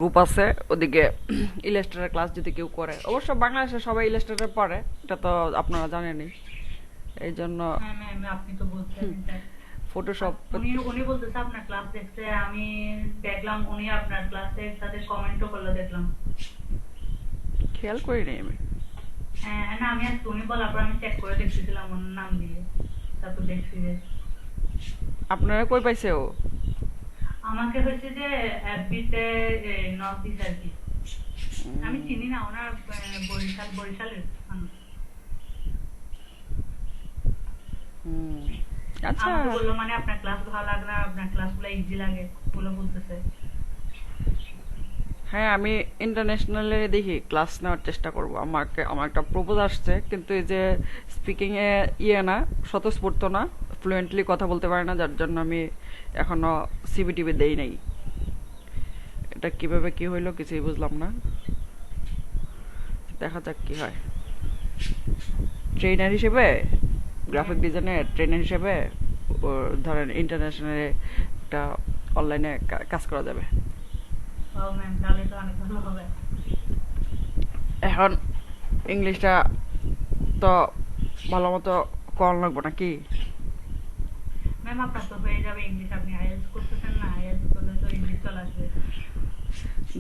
Group আছে ওদিকে Illustrator class যদি কেউ করে, অবশ্য বাংলাদেশে সবাই ইলাস্ট্রেটর পড়ে, এটা তো আপনারা জানেনই। এই জন্য হ্যাঁ ম্যাম, আপনি তো বলছেন এটা। ফটোশপ উনি উনি বলতেছে আপনার ক্লাস দেখছে, আমি দেখলাম উনি আপনার ক্লাসের সাথে কমেন্টও করলো দেখলাম। খেয়াল করিনি আমি। হ্যাঁ না, আমি আজকে উনি বলার পর আমি চেক করে দেখতেছিলাম ওর নাম দিয়ে, তারপর দেখছি যে আপনারা কই পাইছে ও? আমাকে হচ্ছে যে এফবিতে নক দিছে আর কি। আমি চিনি না ওনার, বরিশালের মানুষ। হুম, আচ্ছা। আমাকে বললো মানে আপনার ক্লাস ভালো লাগে না, আপনার ক্লাসগুলো ইজি লাগে বলে বলতেছে। হ্যাঁ, আমি ইন্টারন্যাশনালে দেখি ক্লাস নেওয়ার চেষ্টা করব। আমার একটা প্রপোজ আসছে, কিন্তু এই যে স্পিকিং এ না, স্বতঃস্ফূর্ত না, ফ্লুয়েন্টলি কথা বলতে পারে না, যার জন্য আমি এখনো সিবিটিভি দেই নাই। এটা কিভাবে কি হইলো কিছুই বুঝলাম না, দেখা যাক কি হয়। ট্রেনার হিসেবে, গ্রাফিক ডিজাইনের ট্রেনার হিসেবে ধরেন ইন্টারন্যাশনালে একটা অনলাইনে কাজ করা যাবে। ও ম্যাম, তাহলে তো অনেক ভালো হবে। এখন ইংলিশটা তো ভালো মতো করা লাগবো নাকি? ম্যাম আপনার তো হয়ে যাবে ইংলিশ, আপনি আইএলটিএস করতেছেন না, আইএলটিএস করলে তো ইংলিশ চলে আসবে।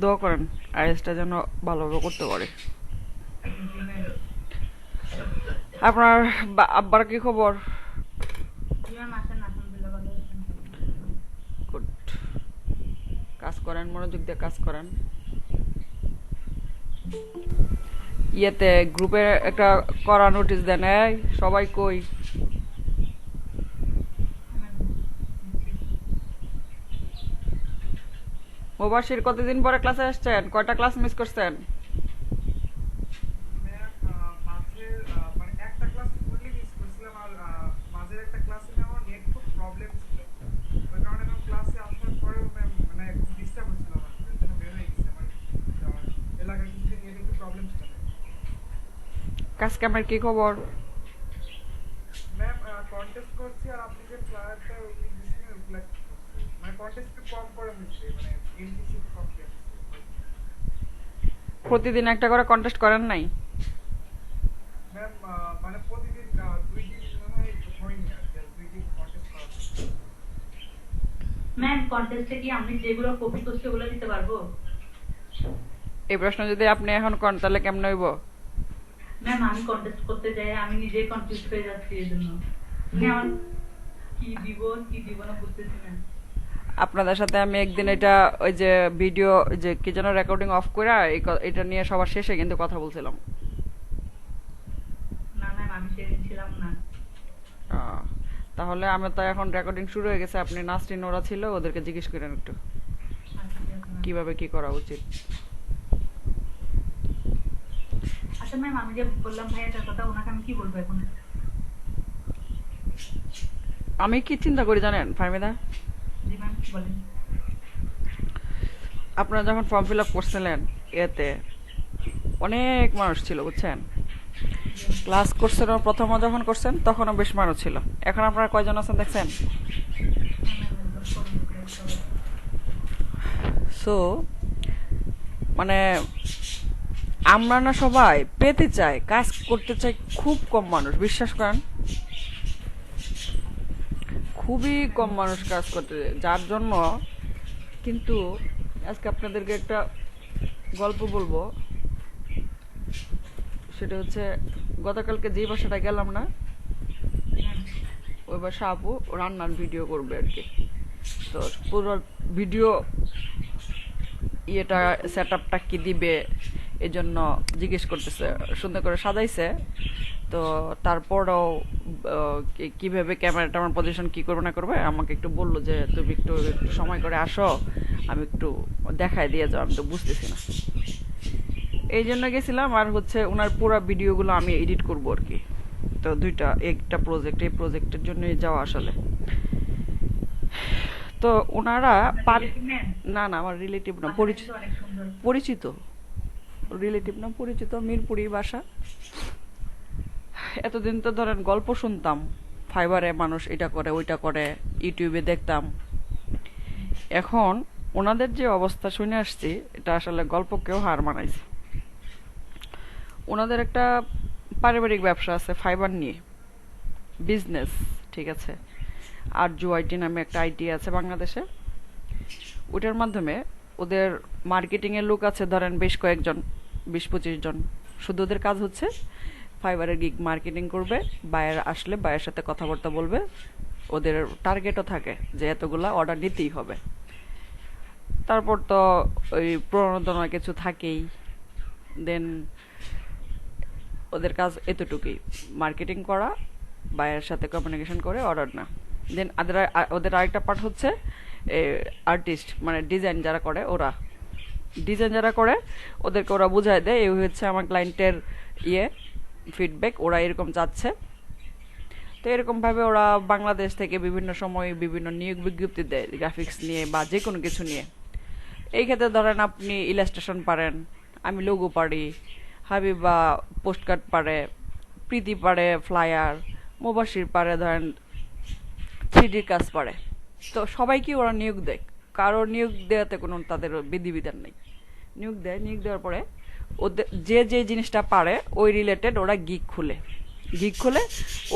দোয়া করেন আইএসটা যেন ভালোভাবে করতে পারে। জি ম্যাম। আপনার আব্বার কি খবর? জি ম্যাম, আসেন আলহামদুলিল্লাহ ভালো আছেন। গুড। কাজ করেন, মনোযোগ দিয়ে কাজ করেন। ইয়েতে গ্রুপে একটা করা নোটিশ দেন, এই সবাই কই? ম্যাম, জি। মুবাশির কতদিন পরে ক্লাসে আসছেন? কয়টা ক্লাস মিস করছেন? ম্যাম, মাঝের মানে একটা ক্লাস ফুললি মিস করছিলাম, আর মাঝের একটা ক্লাসে ম্যাম আমার নেট খুব প্রবলেম ছিল। ওই কারণে ম্যাম ক্লাসে আসার পরেও ম্যাম মানে খুব ডিস্টার্ব হচ্ছিল আমার, এর জন্য বের হয়ে গেছি। আমার এলাকায় কিছুদিন নেট একটু প্রবলেম ছিল কাজ কামের কি খবর? ম্যাম। কন্টেস্ট করছি, আর আপনি যে ফ্লায়ারটা লিঙ্ক দিয়েছিলেন ওগুলো করছি। মানে কন্টেস্ট একটু কম করে হচ্ছে, মানে এনটিসি কম দিয়ে হচ্ছে। প্রতিদিন একটা করে কন্টেস্ট করেন নাই? ম্যাম, মানে প্রতিদিন 2 দিন মনে হয় হয়নি, আর কি 2 দিন কন্টেস্ট করা হচ্ছে। ম্যাম কন্টেস্টে কি আমি যেগুলো কপি করছি ওগুলো দিতে পারবো? এই প্রশ্ন যদি আপনি এখন করেন তাহলে কেমন হইব? ম্যাম আমি কন্টেস্ট করতে যাই আমি নিজেই কনফিউজ হয়ে যাচ্ছি এই জন্য। মানে আমার কি দিব কি দিব না বুঝতেছি না। আপনাদের সাথে আমি একদিন এটা ওই যে ভিডিও যে কি যেন রেকর্ডিং অফ করে এটা নিয়ে সবার শেষে কিন্তু কথা বলছিলাম। না ম্যাম, আমি সেদিন ছিলাম না। আহ, তাহলে আমি তো এখন রেকর্ডিং শুরু হয়ে গেছে, আপনি নাসরিন ওরা ছিল, ওদেরকে জিজ্ঞেস করেন একটু আচ্ছা ঠিক আছে ম্যাম। কিভাবে কি করা উচিত। আচ্ছা ম্যাম, আমি যে বললাম ভাইয়াটার কথা, ওনাকে আমি কি বলবো এখন? আমি কি চিন্তা করি জানেন ফাহমিদা? জি ম্যাম বলেন। আপনারা যখন ফর্ম ফিল আপ করছিলেন, এতে অনেক মানুষ ছিল বুঝছেন। জি। ক্লাস করছেন প্রথম যখন করছেন তখনও বেশ মানুষ ছিল। এখন আপনারা কয়জন আছেন দেখছেন? হ্যাঁ ম্যাম, একদম করুন সবাই। সো মানে আমরা না সবাই পেতে চাই, কাজ করতে চাই, খুব কম মানুষ, বিশ্বাস করেন খুবই কম মানুষ কাজ করতে চায়, যার জন্য কিন্তু আজকে আপনাদেরকে একটা গল্প বলবো। সেটা হচ্ছে গতকালকে যেই বাসাটা গেলাম না, ম্যাম। ওই বাসা আপু রান্নার ভিডিও করবে আর কি। তো পুরো ভিডিও ইয়েটা সেট আপটা কি দিবে এই জন্য জিজ্ঞেস করতেছে, সুন্দর করে সাজাইছে। তো তারপরও কিভাবে ক্যামেরাটা আমার পজিশন কি করবে না করবে আমাকে একটু বললো যে তুমি একটু একটু সময় করে আসো, আমি একটু দেখাই দিয়ে যাও, আমি তো বুঝতেছি না। এই জন্য গেছিলাম, আর হচ্ছে ওনার পুরো ভিডিওগুলো আমি এডিট করবো আর কি। তো একটা প্রজেক্ট, এই প্রজেক্টের জন্যই যাওয়া আসলে। তো ওনারা আপনার রিলেটিভ ম্যাম? না না, আমার রিলেটিভ না, বাসাটা কিন্তু অনেক সুন্দর। পরিচিত। রিলেটিভ না, পরিচিত, মিরপুরি বাসা। এতদিন তো ধরেন গল্প শুনতাম, ফাইবারে মানুষ এটা করে ওইটা করে, ইউটিউবে দেখতাম। এখন ওনাদের যে অবস্থা শুনে আসছি, এটা আসলে গল্পকেও হার মানাইছে। ওনাদের একটা পারিবারিক ব্যবসা আছে ফাইবার নিয়ে, বিজনেস, ঠিক আছে। আর আইটি নামে একটা আইটি আছে বাংলাদেশে। ওটার মাধ্যমে ওদের মার্কেটিংয়ের লোক আছে ধরেন বেশ কয়েকজন, 20-25 জন। শুধু ওদের কাজ হচ্ছে ফাইবারের গিগ মার্কেটিং করবে, বায়ার আসলে বায়ের সাথে কথাবার্তা বলবে। ওদের টার্গেটও থাকে যে এতগুলা অর্ডার নিতেই হবে। তারপর তো ওই প্রণোদনা কিছু থাকেই। দেন ওদের কাজ এতটুকুই, মার্কেটিং করা, বায়ের সাথে কমিউনিকেশন করে অর্ডার না। দেন ওদের আরেকটা পার্ট হচ্ছে আর্টিস্ট, মানে ডিজাইন যারা করে, ওদেরকে ওরা বুঝায় দেয় এই হচ্ছে আমার ক্লায়েন্টের ফিডব্যাক, ওরা এরকম চাচ্ছে। তো এরকমভাবে ওরা বাংলাদেশ থেকে বিভিন্ন সময় বিভিন্ন নিয়োগ বিজ্ঞপ্তি দেয় গ্রাফিক্স নিয়ে বা যে কোনো কিছু নিয়ে। এই ক্ষেত্রে ধরেন আপনি ইলাস্ট্রেশন পারেন, আমি লোগো পারি, হাবিবা পোস্টকার্ড পারে, প্রীতি পারে ফ্লায়ার, মুবাশির পারে ধরেন 3D কাজ পারে। তো সবাইকে ওরা নিয়োগ দেয়, কারো নিয়োগ দেওয়াতে কোনো তাদের বিধিবিধান নেই। নিয়োগ দেওয়ার পরে ওদের যে জিনিসটা পারে ওই রিলেটেড ওরা গিগ খুলে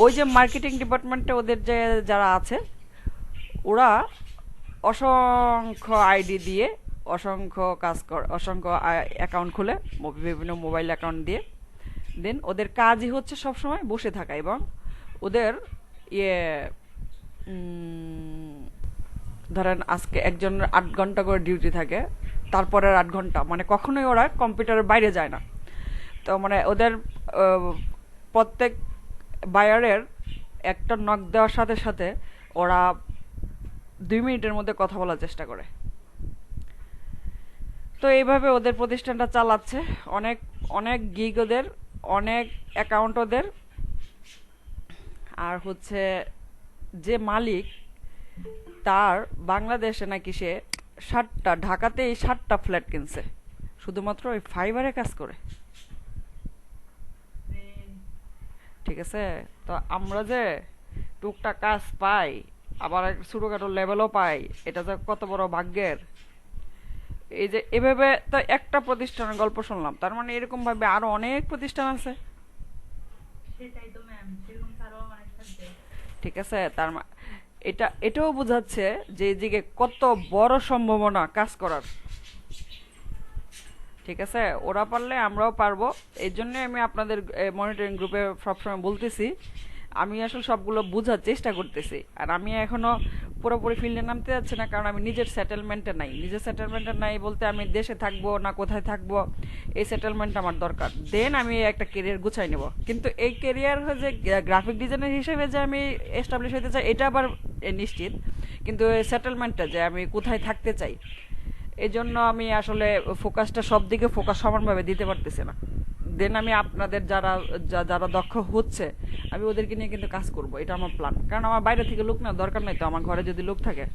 ওই যে মার্কেটিং ডিপার্টমেন্টে ওদের যে যারা আছে ওরা অসংখ্য আইডি দিয়ে অসংখ্য অ্যাকাউন্ট খুলে, বিভিন্ন মোবাইল অ্যাকাউন্ট দিয়ে। দেন ওদের কাজই হচ্ছে সবসময় বসে থাকা, এবং ওদের ধরেন আজকে একজনের 8 ঘন্টা করে ডিউটি থাকে, তারপরের 8 ঘন্টা মানে কখনোই ওরা কম্পিউটারের বাইরে যায় না। তো মানে ওদের প্রত্যেক বায়ারের একটা নক দেওয়ার সাথে সাথে ওরা 2 মিনিটের মধ্যে কথা বলার চেষ্টা করে। তো এইভাবে ওদের প্রতিষ্ঠানটা চালাচ্ছে। অনেক অনেক গিগ ওদের, অনেক অ্যাকাউন্ট ওদের। আর হচ্ছে যে মালিক, তার বাংলাদেশে নাকি সে 7টা, ঢাকাতেই 7টা ফ্ল্যাট কিনছে শুধুমাত্র ওই ফাইবারে কাজ করে, ঠিক আছে। তো আমরা যে টুকটাক কাজ পাই, আবার ছোটখাটো লেভেলও পাই, এটা যে কত বড় ভাগ্যের। এই যে এভাবে তো একটা প্রতিষ্ঠানের গল্প শুনলাম, তার মানে এরকম ভাবে আরো অনেক প্রতিষ্ঠান আছে, সেটাই তো ম্যাম, সেরকম তারও অনেক থাকবে। ঠিক আছে। এটাও বোঝাচ্ছে যে এদিকে কত বড় সম্ভাবনা কাজ করার, ঠিক আছে। ওরা পারলে আমরাও পারবো। এই জন্য আমি আপনাদের মনিটরিং গ্রুপে সবসময় বলতেছি, আমি আসলে সবগুলো বোঝার চেষ্টা করতেছি। আর আমি এখনো পুরোপুরি ফিল্ডে নামতে যাচ্ছি না, কারণ আমি নিজের সেটেলমেন্টে নাই বলতে আমি দেশে থাকবো না কোথায় থাকবো, এই সেটেলমেন্ট আমার দরকার। দেন আমি একটা কেরিয়ার গুছাই নেব। কিন্তু এই কেরিয়ার যে গ্রাফিক ডিজাইনার হিসেবে যে আমি এস্টাবলিশ হতে চাই এটা আবার নিশ্চিত, কিন্তু সেটেলমেন্টটা যে আমি কোথায় থাকতে চাই, এই জন্য আমি আসলে ফোকাসটা সব দিকে সমানভাবে দিতে পারতেছি না। দেন আমি আপনাদের যারা দক্ষ হচ্ছে আমি ওদেরকে নিয়ে কিন্তু কাজ করব, এটা আমার প্ল্যান। কারণ আমার বাইরে থেকে লোক না দরকার নাই, তো আমার ঘরে যদি লোক থাকে,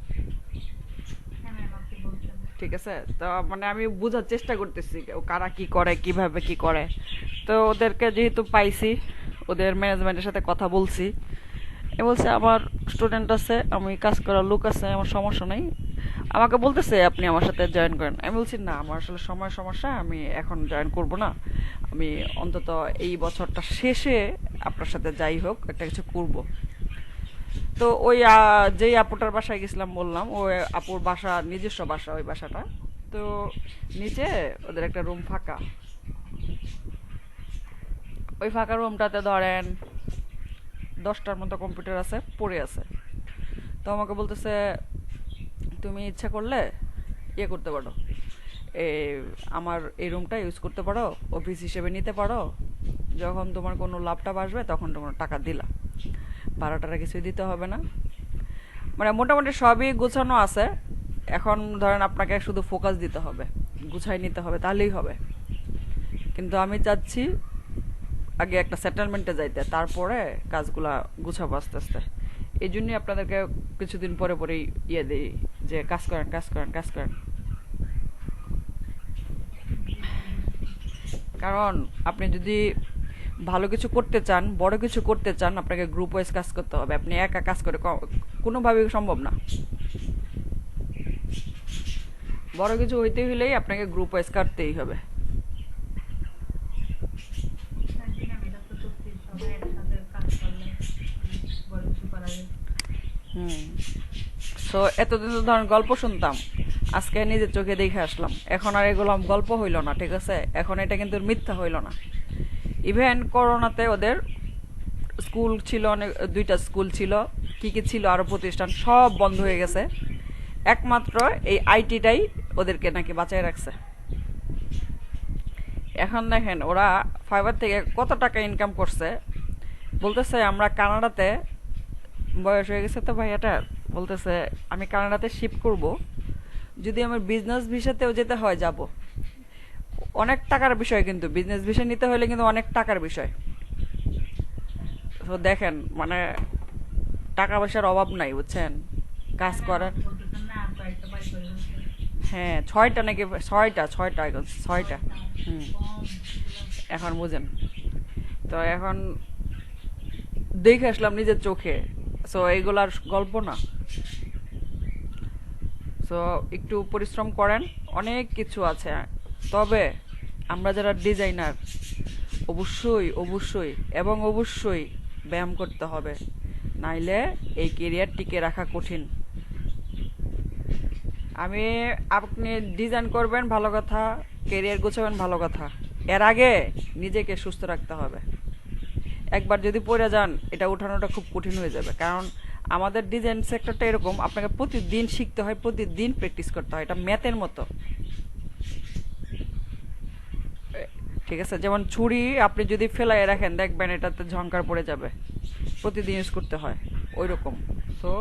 হ্যাঁ ম্যাম, আপনি বলছেন। ঠিক আছে। তো মানে আমি বোঝার চেষ্টা করতেছি কারা কি করে, কিভাবে কি করে। তো ওদেরকে যেহেতু পাইছি, ওদের ম্যানেজমেন্টের সাথে কথা বলছি, বলছে আমার স্টুডেন্ট আছে, আমি কাজ করার লোক আছে, আমার সমস্যা নাই। আমাকে বলতেছে আপনি আমার সাথে জয়েন করেন। আমি বলছি না, আমার আসলে সমস্যা, আমি এখন জয়েন করব না, আমি অন্তত এই বছরটা শেষে আপনার সাথে যাই হোক একটা কিছু করব। তো ওই যেই আপুটার বাসায় গেছিলাম বললাম, ওই আপুর বাসা নিজস্ব বাসা, ওই বাসাটা তো নিচে ওদের একটা রুম ফাঁকা। ওই ফাঁকা রুমটাতে ধরেন 10টার মতো কম্পিউটার আছে, পড়ে আছে। তো আমাকে বলতেছে তুমি ইচ্ছা করলে করতে পারো, আমার এই রুমটা ইউজ করতে পারো, অফিস হিসেবে নিতে পারো, যখন তোমার কোনো লাভটাভ আসবে তখন তোমার টাকা দিলা, ভাড়াটারা কিছুই দিতে হবে না। মানে মোটামুটি সবই গোছানো আছে। এখন ধরেন আপনাকে শুধু ফোকাস দিতে হবে, গুছাই নিতে হবে, তাহলেই হবে। কিন্তু আমি চাচ্ছি আগে একটা সেটেলমেন্টে যাইতে, তারপরে কাজগুলা গুছাবো আস্তে আস্তে। এই জন্যই আপনাদেরকে কিছুদিন পরে পরেই দিই যে কাজ করেন। কারণ আপনি যদি ভালো কিছু করতে চান, বড় কিছু করতে চান, আপনাকে গ্রুপ ওয়াইজ কাজ করতে হবে। আপনি একা কাজ করে কোনোভাবেই সম্ভব না। বড় কিছু হইতে হলেই আপনাকে গ্রুপ ওয়াইজ কাটতেই হবে। একদিন আমি এটা তো সত্যি সবাই একসাথে কাজ করলে বড় কিছু করা যায়। সো এতদিন তো ধরেন গল্প শুনতাম, আজকে নিজের চোখে দেখে আসলাম। এখন আর এগুলো গল্প হইল না, ঠিক আছে? এখন এটা কিন্তু মিথ্যা হইল না। ইভেন করোনাতে ওদের স্কুল ছিল, অনেক 2টা স্কুল ছিল, কি কি ছিল আরো প্রতিষ্ঠান সব বন্ধ হয়ে গেছে, একমাত্র এই আইটিটাই ওদেরকে নাকি বাঁচায় রাখছে। এখন দেখেন ওরা ফাইবার থেকে কত টাকা ইনকাম করছে। বলতেছে আমরা কানাডাতে, বয়স হয়ে গেছে তো ভাইয়াটার, বলতেছে আমি কানাডাতে শিফট করব, যদি আমার বিজনেস ভিসাতেও যেতে হয় যাব। অনেক টাকার বিষয়, কিন্তু বিজনেস ভিসা নিতে হলে কিন্তু অনেক টাকার বিষয়। তো দেখেন মানে টাকা পয়সার অভাব নাই, বুঝছেন? কাজ করার। বলতেছেন না কয়েকটা বাড়ি করে ফেলছে। হ্যাঁ 6টা নাকি 6টা এখন 6টা। হুম, কম এখন বুঝেন। তো এখন দেখে আসলাম নিজের চোখে। সো এইগুলার গল্প না। সো একটু পরিশ্রম করেন, অনেক কিছু আছে। তবে আমরা যারা ডিজাইনার, অবশ্যই অবশ্যই এবং অবশ্যই ব্যায়াম করতে হবে, নাইলে এই কেরিয়ার টিকে রাখা কঠিন। আপনি ডিজাইন করবেন ভালো কথা, কেরিয়ার গোছাবেন ভালো কথা, এর আগে নিজেকে সুস্থ রাখতে হবে। একবার যদি পড়ে যান, এটা উঠানোটা খুব কঠিন হয়ে যাবে। কারণ আমাদের ডিজাইন সেক্টরটা এরকম, আপনাকে প্রতিদিন শিখতে হয়, প্রতিদিন প্র্যাকটিস করতে হয়, এটা ম্যাথের মতো। ঠিক আছে, যেমন ছুরি আপনি যদি ফেলায় রাখেন দেখবেন এটাতে ঝংকার পড়ে যাবে, প্রতিদিন ইউজ করতে হয় ওই রকম। সো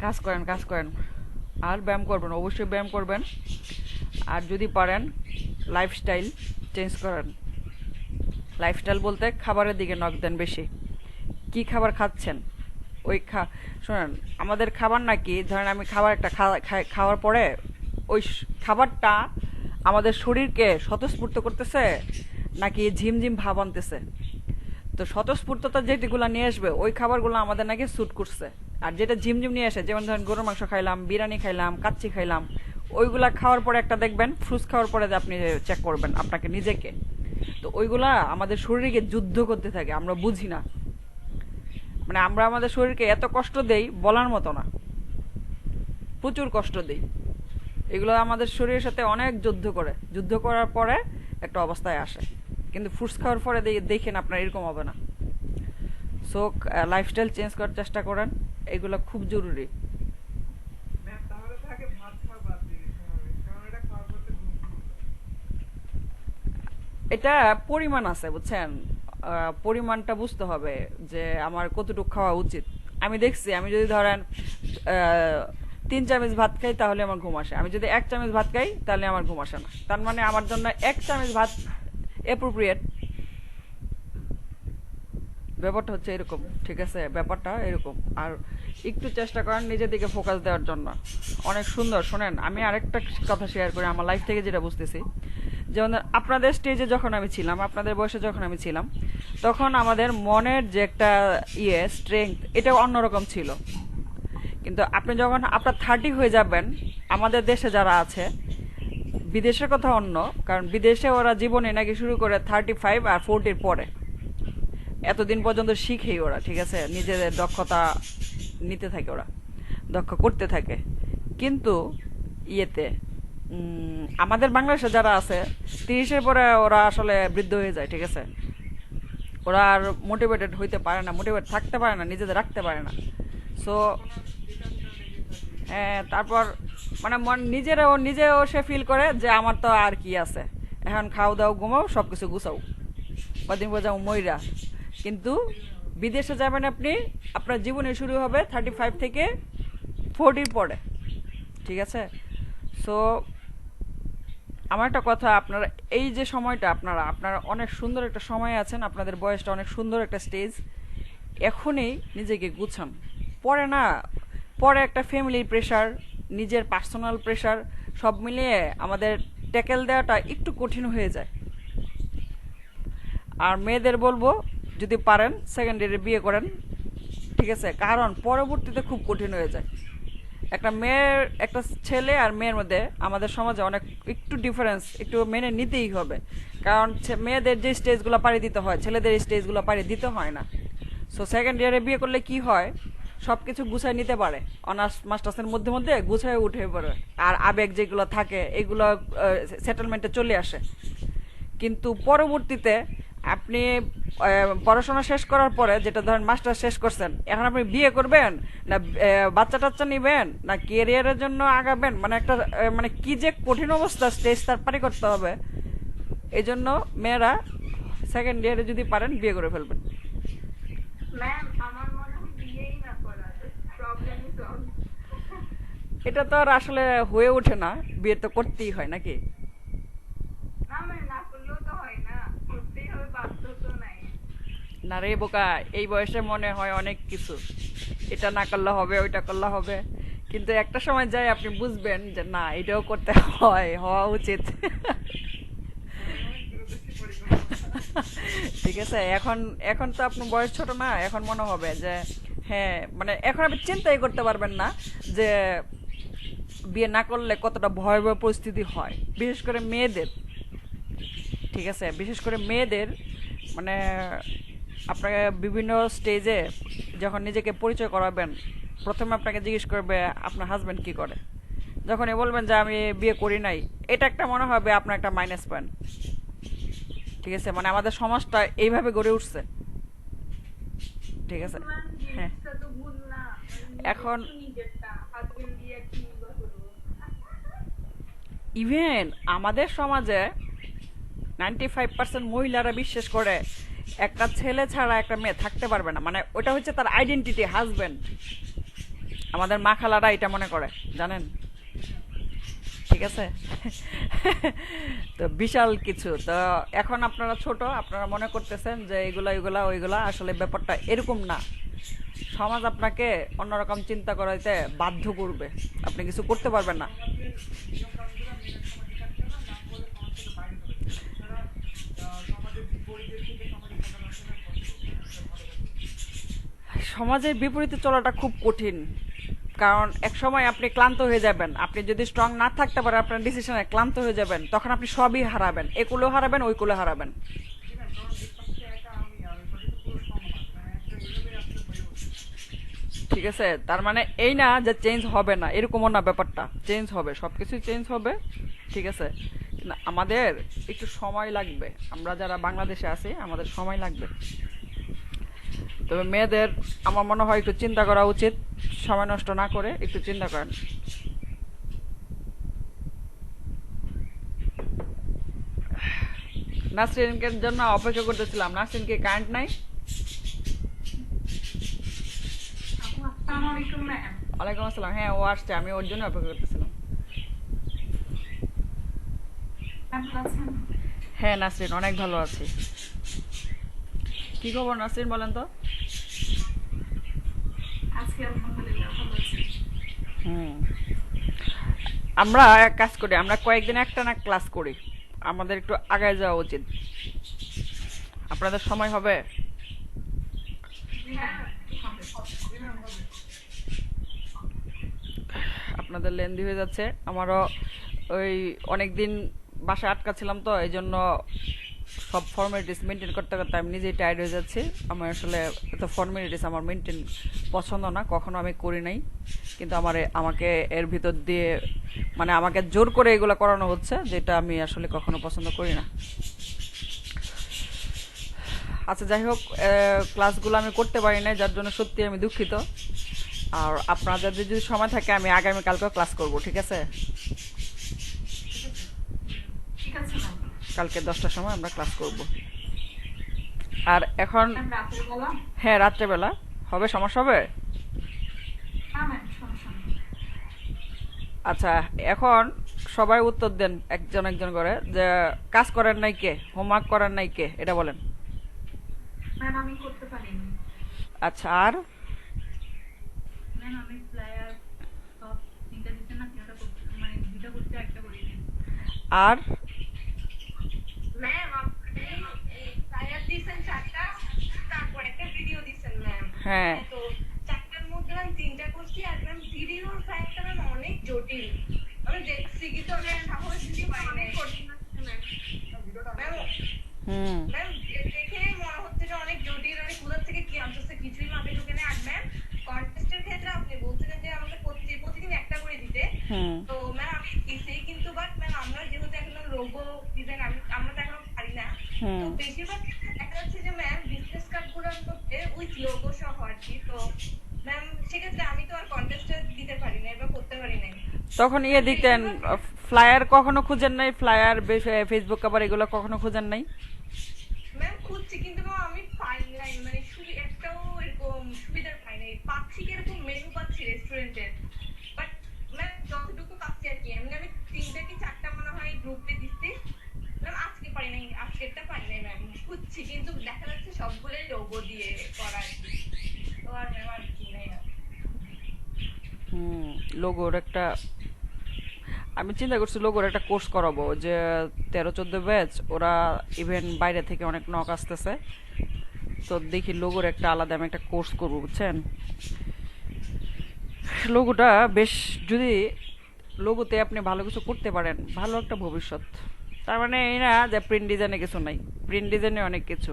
কাজ করেন, কাজ করেন, আর ব্যায়াম করবেন, অবশ্যই ব্যায়াম করবেন। আর যদি পারেন লাইফস্টাইল চেঞ্জ করেন। লাইফস্টাইল বলতে খাবারের দিকে নক দেন বেশি। কি খাবার খাচ্ছেন ওই শোনেন, আমাদের খাবার নাকি, ধরেন আমি খাবার একটা খাওয়ার পরে ওই খাবারটা আমাদের শরীরকে স্বতঃস্ফূর্ত করতেছে নাকি ঝিমঝিম ভাব আনতেছে। তো স্বতঃস্ফূর্ততা যেগুলো নিয়ে আসবে ওই খাবারগুলো আমাদের নাকি স্যুট করছে। আর যেটা ঝিমঝিম নিয়ে আসে, যেমন ধরেন গরুর মাংস খাইলাম, বিরিয়ানি খাইলাম, কাচ্চি খাইলাম, ওইগুলা খাওয়ার পরে একটা দেখবেন ফ্রুটস খাওয়ার পরে আপনি চেক করবেন আপনাকে নিজেকে, তো ওইগুলা আমাদের শরীরকে যুদ্ধ করতে থাকে, আমরা বুঝি না। মানে আমরা আমাদের শরীরকে এত কষ্ট দেই বলার মতো না, প্রচুর কষ্ট দেই। এগুলো আমাদের শরীরের সাথে অনেক যুদ্ধ করে, যুদ্ধ করার পরে একটা অবস্থায় আসে। কিন্তু ফ্রুটস খাওয়ার পরে দেখেন আপনার এরকম হবে না। সো লাইফস্টাইল চেঞ্জ করার চেষ্টা করেন, এগুলো খুব জরুরি। ম্যাম তাহলে তো আগে ভাত খাওয়া বাদ দিয়ে দিতে হবে, কারণ এটা খাওয়ার পথে ঘুম ঘুম। এটা পরিমাণ আছে, বুঝছেন? পরিমাণটা বুঝতে হবে যে আমার কতটুকু খাওয়া উচিত। আমি দেখছি, আমি যদি ধরেন 3 চামচ ভাত খাই তাহলে আমার ঘুম আসে, আমি যদি 1 চামচ ভাত খাই তাহলে আমার ঘুম আসে না। তার মানে আমার জন্য 1 চামচ ভাত অ্যাপ্রোপ্রিয়েট। ব্যাপারটা হচ্ছে এরকম, ঠিক আছে? ব্যাপারটা এরকম। আর একটু চেষ্টা করেন নিজের দিকে ফোকাস দেওয়ার জন্য। অনেক সুন্দর। শোনেন, আমি আরেকটা কথা শেয়ার করি আমার লাইফ থেকে যেটা বুঝতেছি। যেমন আপনাদের স্টেজে যখন আমি ছিলাম, আপনাদের বয়সে যখন আমি ছিলাম, তখন আমাদের মনের যে একটা স্ট্রেংথ, এটা অন্যরকম ছিল। কিন্তু আপনি যখন আপনার 30 হয়ে যাবেন, আমাদের দেশে যারা আছে, বিদেশের কথা অন্য, কারণ বিদেশে ওরা জীবনে নাকি শুরু করে 35 আর 40 পরে, এতদিন পর্যন্ত শিখেই ওরা, ঠিক আছে, নিজেদের দক্ষতা নিতে থাকে, ওরা দক্ষ করতে থাকে। কিন্তু ইয়েতে আমাদের বাংলাদেশে যারা আছে 30-এর পরে ওরা আসলে বৃদ্ধ হয়ে যায়, ঠিক আছে? ওরা আর মোটিভেটেড হইতে পারে না, মোটিভেট থাকতে পারে না, নিজেদের রাখতে পারে না। সো হ্যাঁ, তারপর মানে নিজেও সে ফিল করে যে আমার তো আর কি আছে, এখন খাও দাও ঘুমাও সবকিছু গুছাও, কদিন বোঝাও ময়রা। কিন্তু বিদেশে যাবেন আপনি, আপনার জীবনে শুরু হবে 35 থেকে 40 পরে, ঠিক আছে? সো আমার একটা কথা, আপনারা এই যে সময়টা, আপনারা অনেক সুন্দর একটা সময় আছেন, আপনাদের বয়সটা অনেক সুন্দর একটা স্টেজ, এখনই নিজেকে গুছান। পরে না, পরে একটা ফ্যামিলির প্রেশার, নিজের পার্সোনাল প্রেশার সব মিলিয়ে আমাদের ট্যাকেল দেওয়াটা একটু কঠিন হয়ে যায়। আর মেয়েদের বলবো, যদি পারেন সেকেন্ড ইয়ারে বিয়ে করেন, ঠিক আছে? কারণ পরবর্তীতে খুব কঠিন হয়ে যায়। একটা ছেলে আর মেয়ের মধ্যে আমাদের সমাজে অনেক একটু ডিফারেন্স একটু মেনে নিতেই হবে, কারণ মেয়েদের যে স্টেজগুলো পাড়ি দিতে হয় ছেলেদের স্টেজগুলো পাড়ি দিতে হয় না। সো সেকেন্ড ইয়ারে বিয়ে করলে কি হয়, সব কিছু গুছায় নিতে পারে, অনার্স মাস্টার্সের মধ্যে মধ্যে গুছায় উঠে পড়ে, আর আবেগ যেগুলো থাকে এগুলো সেটেলমেন্টে চলে আসে। কিন্তু পরবর্তীতে আপনি পড়াশোনা শেষ করার পরে, যেটা ধরেন মাস্টার শেষ করছেন, এখন আপনি বিয়ে করবেন না বাচ্চা টাচ্চা নিবেন না ক্যারিয়ারের জন্য আগাবেন, মানে একটা মানে কি যে কঠিন অবস্থা স্টেজ তার পারি করতে হবে। এই জন্য মেয়েরা সেকেন্ড ইয়ারে যদি পারেন বিয়ে করে ফেলবেন। ম্যাম আমার মনে হয় বিয়েই না করা, প্রবলেমই সলভ। এটা তো আর আসলে হয়ে ওঠে না, বিয়ে তো করতেই হয় নাকি? না ম্যাম, না করলেও তো হয় না, করতেই হবে, বাধ্য তো নাই। না রে বোকা, এই বয়সে মনে হয় অনেক কিছু, এটা না করলে হবে ওইটা করলে হবে, কিন্তু একটা সময় যায় আপনি বুঝবেন যে না এটাও করতে হয়, হওয়া উচিত। অনেক দূরদর্শী পরিকল্পনা। ঠিক আছে, এখন এখন তো আপনার বয়স ছোট না, এখন মনে হবে যে হ্যাঁ, মানে এখন আপনি চিন্তাই করতে পারবেন না যে বিয়ে না করলে কতটা ভয়াবহ পরিস্থিতি হয়, বিশেষ করে মেয়েদের। ঠিক আছে, বিশেষ করে মেয়েদের, মানে আপনাকে বিভিন্ন স্টেজে যখন নিজেকে পরিচয় করাবেন, প্রথমে আপনাকে জিজ্ঞেস করবে আপনার হাজবেন্ড কি করে। যখনই বলবেন যে আমি বিয়ে করি নাই, এটা একটা মনে হবে আপনার একটা মাইনাস পয়েন্ট। ঠিক আছে, মানে আমাদের সমাজটা এইভাবে গড়ে উঠছে। ঠিক আছে, ম্যাম হ্যাঁ। জিনিসটা তো ভুল না, এখন- নিজেরটা হাজবেন্ড দিয়ে কি করবো। ইভেন আমাদের সমাজে 95% মহিলারা বিশ্বাস করে একটা ছেলে ছাড়া একটা মেয়ে থাকতে পারবে না, মানে ওটা হচ্ছে তার আইডেন্টিটি, হাজবেন্ড। আমাদের মা খালারা এটা মনে করে, জানেন? ঠিক আছে। তো বিশাল কিছু তো, এখন আপনারা ছোট, আপনারা মনে করতেছেন যে এগুলা এগুলা ওইগুলা, আসলে ব্যাপারটা এরকম না। সমাজ আপনাকে অন্যরকম চিন্তা করাইতে বাধ্য করবে, আপনি কিছু করতে পারবেন না। সমাজের নিয়মকানুনগুলো মেনে সমাজে থাকতে হবে, না হলে সমাজ থেকে বাইরে চলে যাবে। এছাড়া সমাজের বিপরীতের থেকে সমাজে থাকা আসলে ভালো। সমাজের বিপরীতে চলাটা খুব কঠিন, কারণ এক সময় আপনি ক্লান্ত হয়ে যাবেন। আপনি যদি স্ট্রং না থাকতে পারেন আপনার ডিসিশনে, ক্লান্ত হয়ে যাবেন, তখন আপনি সবই হারাবেন, এ কুলেও হারাবেন ওই কুলে হারাবেন। জি ম্যাম, কারণ এই পাশে একা আমি, আর ওই পাশে তো পুরো সমাজ, মানে একটা এইভাবেই আসলে হয়ে ওঠে। ঠিক আছে, তার মানে এই না যে চেঞ্জ হবে না, এরকমও না, ব্যাপারটা চেঞ্জ হবে, সবকিছুই চেঞ্জ হবে। ঠিক আছে, না, আমাদের একটু সময় লাগবে, আমরা যারা বাংলাদেশে আছি আমাদের সময় লাগবে। তবে মেয়েদের আমার মনে হয় একটু চিন্তা করা উচিত, সময় নষ্ট না করে একটু চিন্তা করেন। নাসরিনকে জন্য অপেক্ষা করতেছিলাম। নাসরিন কি কারেন্ট নাই? আপু আসসালামু আলাইকুম ম্যাম। ওয়ালাইকুম আসসালাম। হ্যাঁ, ও আসছে, আমি ওর জন্য অপেক্ষা করতেছিলাম। কেমন আছেন? হ্যাঁ নাসরিন, অনেক ভালো আছি। কি খবর নাসরিন, বলেন তো? আজকে আলহামদুলিল্লাহ ভালো আছি। হুম, আমরা এক কাজ করি, আমরা কয়েকদিন একটা না ক্লাস করি, আমাদের একটু আগায় যাওয়া উচিত। আপনাদের সময় হবে? হ্যাঁ, হবে। জি ম্যাম, হবে। আপনাদের লেন্দি হয়ে যাচ্ছে, আমারও ওই অনেক দিন বাসায় আটকা ছিলাম, তো এই জন্য সব ফর্মালিটিস মেনটেন করতে করতে আমি নিজেই টায়ার্ড হয়ে যাচ্ছি। আমার আসলে এত ফর্মালিটিস আমার মেনটেন পছন্দ না, কখনো আমি করি নাই, কিন্তু আমাকে এর ভিতর দিয়ে মানে আমাকে জোর করে এগুলো করানো হচ্ছে, যেটা আমি আসলে কখনো পছন্দ করি না। আচ্ছা যাই হোক, ক্লাসগুলো আমি করতে পারি নাই, যার জন্য সত্যি আমি দুঃখিত। আর আপনাদের যদি সময় থাকে আমি আগামীকালকেও ক্লাস করব, ঠিক আছে? ঠিক আছে ম্যাম। কালকে 10টার সময় আমরা ক্লাস করব। আর এখন ম্যাম রাতের বেলা? হ্যাঁ, রাত্রেবেলা হবে, সমস্যা হবে? না ম্যাম, সমস্যা নেই। আচ্ছা, এখন সবাই উত্তর দেন একজন একজন করে, যে কাজ করেন নাই কে, হোমওয়ার্ক করেন নাই কে, এটা বলেন। ম্যাম আমি করতে পারিনি। আচ্ছা, আর ম্যাম আমি ফ্লায়ার সব তিনটা দিচ্ছেন না, তিনটা করতে মানে দুইটা করতে একটা করিনি। আর ম্যাম আপনি টায়ার দিয়েছেন 4টা, তারপর একটা ভিডিও দিয়েছেন ম্যাম। হ্যাঁ, তো 4টার মধ্যে আমি 3টা করছি, আর ম্যাম ভিডিওর ফাইলটা জটিল। আমি দেখছি কিন্তু আমি সাহস দিতে পারি নাই। ভিডিওটা ম্যাম হুম ম্যাম দেখে মনে হচ্ছে যে অনেক জটিল, অনেক কোথা থেকে কি আনতেছে কিছুই মাথায় ঢুকে না। আর ম্যাম কন্টেস্টের ক্ষেত্রে আপনি বলছিলেন যে আমাকে প্রতিদিন একটা করে দিতে, হুম তো ম্যাম আমি দিছি কিন্তু বাট ম্যাম আমরা যেহেতু এখনো লোগো ডিজাইন আমরা তো এখনো পারি না, তো হুম বেশিরভাগ ক্ষেত্রে দেখা যাচ্ছে যে ম্যাম বিজনেস কার্ড গুলোর মধ্যে উইথ লোগো সহ আর কি। তো ম্যাম সেক্ষেত্রে আমি তো আর কন্টেস্টে দিতে পারি না বা করতে পারি নাই। তখন ইয়ে দিতেন, ফ্লায়ার কখনো খুঁজেন নাই? ফ্লায়ার, ফেসবুক কভার এগুলো কখনো খুঁজেন নাই? ম্যাম খুঁজছি কিন্তু ম্যাম আমি পাই নাই, মানে একটাও এরকম সুবিধা পাই নাই। পাচ্ছি কি এরকম মেনু পাচ্ছি রেস্টুরেন্টের, বাট ম্যাম যতটুকু পাচ্ছি আর কি। এমনি আমি 3টা কি 4টা মনে হয় গ্রুপে দিচ্ছি ম্যাম, আজকে পারি নাই, আজকেরটা পাই নাই ম্যাম। খুঁজছি কিন্তু দেখা যাচ্ছে সবগুলোই লোগো দিয়ে করা আর কি। তো আর ম্যাম আর কি নাই আর। হুম লোগোর একটা, আমি চিন্তা করছি লোগোর একটা কোর্স করাবো, যে 13-14 ব্যাচ, ওরা ইভেন বাইরে থেকে অনেক নক আসতেছে, তো দেখি লোগোর একটা আলাদা আমি একটা কোর্স করবো, বুঝছেন? লোগোটা বেশ, যদি লোগোতে আপনি ভালো কিছু করতে পারেন, ভালো একটা ভবিষ্যৎ। তার মানে এই না যে প্রিন্ট ডিজাইনে কিছু নাই, প্রিন্ট ডিজাইনে অনেক কিছু,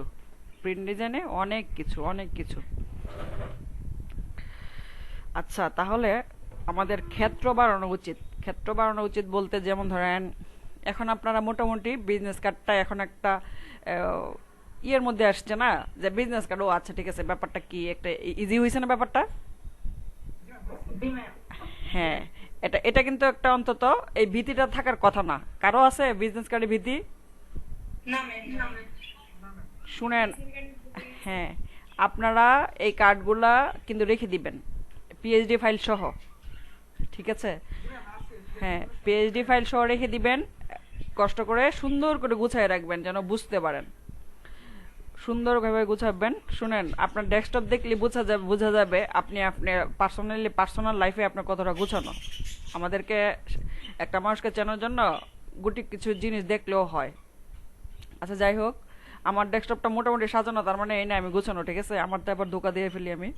প্রিন্ট ডিজাইনে অনেক কিছু, অনেক কিছু। আচ্ছা, তাহলে আমাদের ক্ষেত্র বাড়ানো উচিত। ক্ষেত্র বাড়ানো উচিত বলতে, যেমন ধরেন এখন আপনারা মোটামুটি বিজনেস কার্ডটা এখন একটা ইয়ের মধ্যে আসছে না, যে বিজনেস কার্ড, ও আচ্ছা ঠিক আছে, ব্যাপারটা কি একটা ইজি হয়েছে না ব্যাপারটা? জি ম্যাম। হ্যাঁ, এটা এটা কিন্তু একটা, অন্তত এই ভীতিটা থাকার কথা না। কারো আছে বিজনেস কার্ডে ভীতি? না ম্যাম, না ম্যাম। শুনেন, হ্যাঁ, আপনারা এই কার্ডগুলা কিন্তু রেখে দিবেন পিএইচডি ফাইল সহ, ঠিক আছে? হ্যাঁ, পিএইচডি ফাইল সহ রেখে দিবেন, কষ্ট করে সুন্দর করে গুছায় রাখবেন যেন বুঝতে পারেন, সুন্দরভাবে গুছাবেন। শুনেন, আপনার ডেস্কটপ দেখলে বোঝা যাবে আপনি পার্সোনাল লাইফে আপনার কতটা গুছানো। আমাদেরকে, একটা মানুষকে চেনার জন্য গুটি কিছু জিনিস দেখলেও হয়। আচ্ছা যাই হোক, আমার ডেস্কটপটা মোটামুটি সাজানো, তার মানে এই না আমি গুছানো, ঠিক আছে? আমার তো এবার ধোকা দিয়ে ফেলি আমি।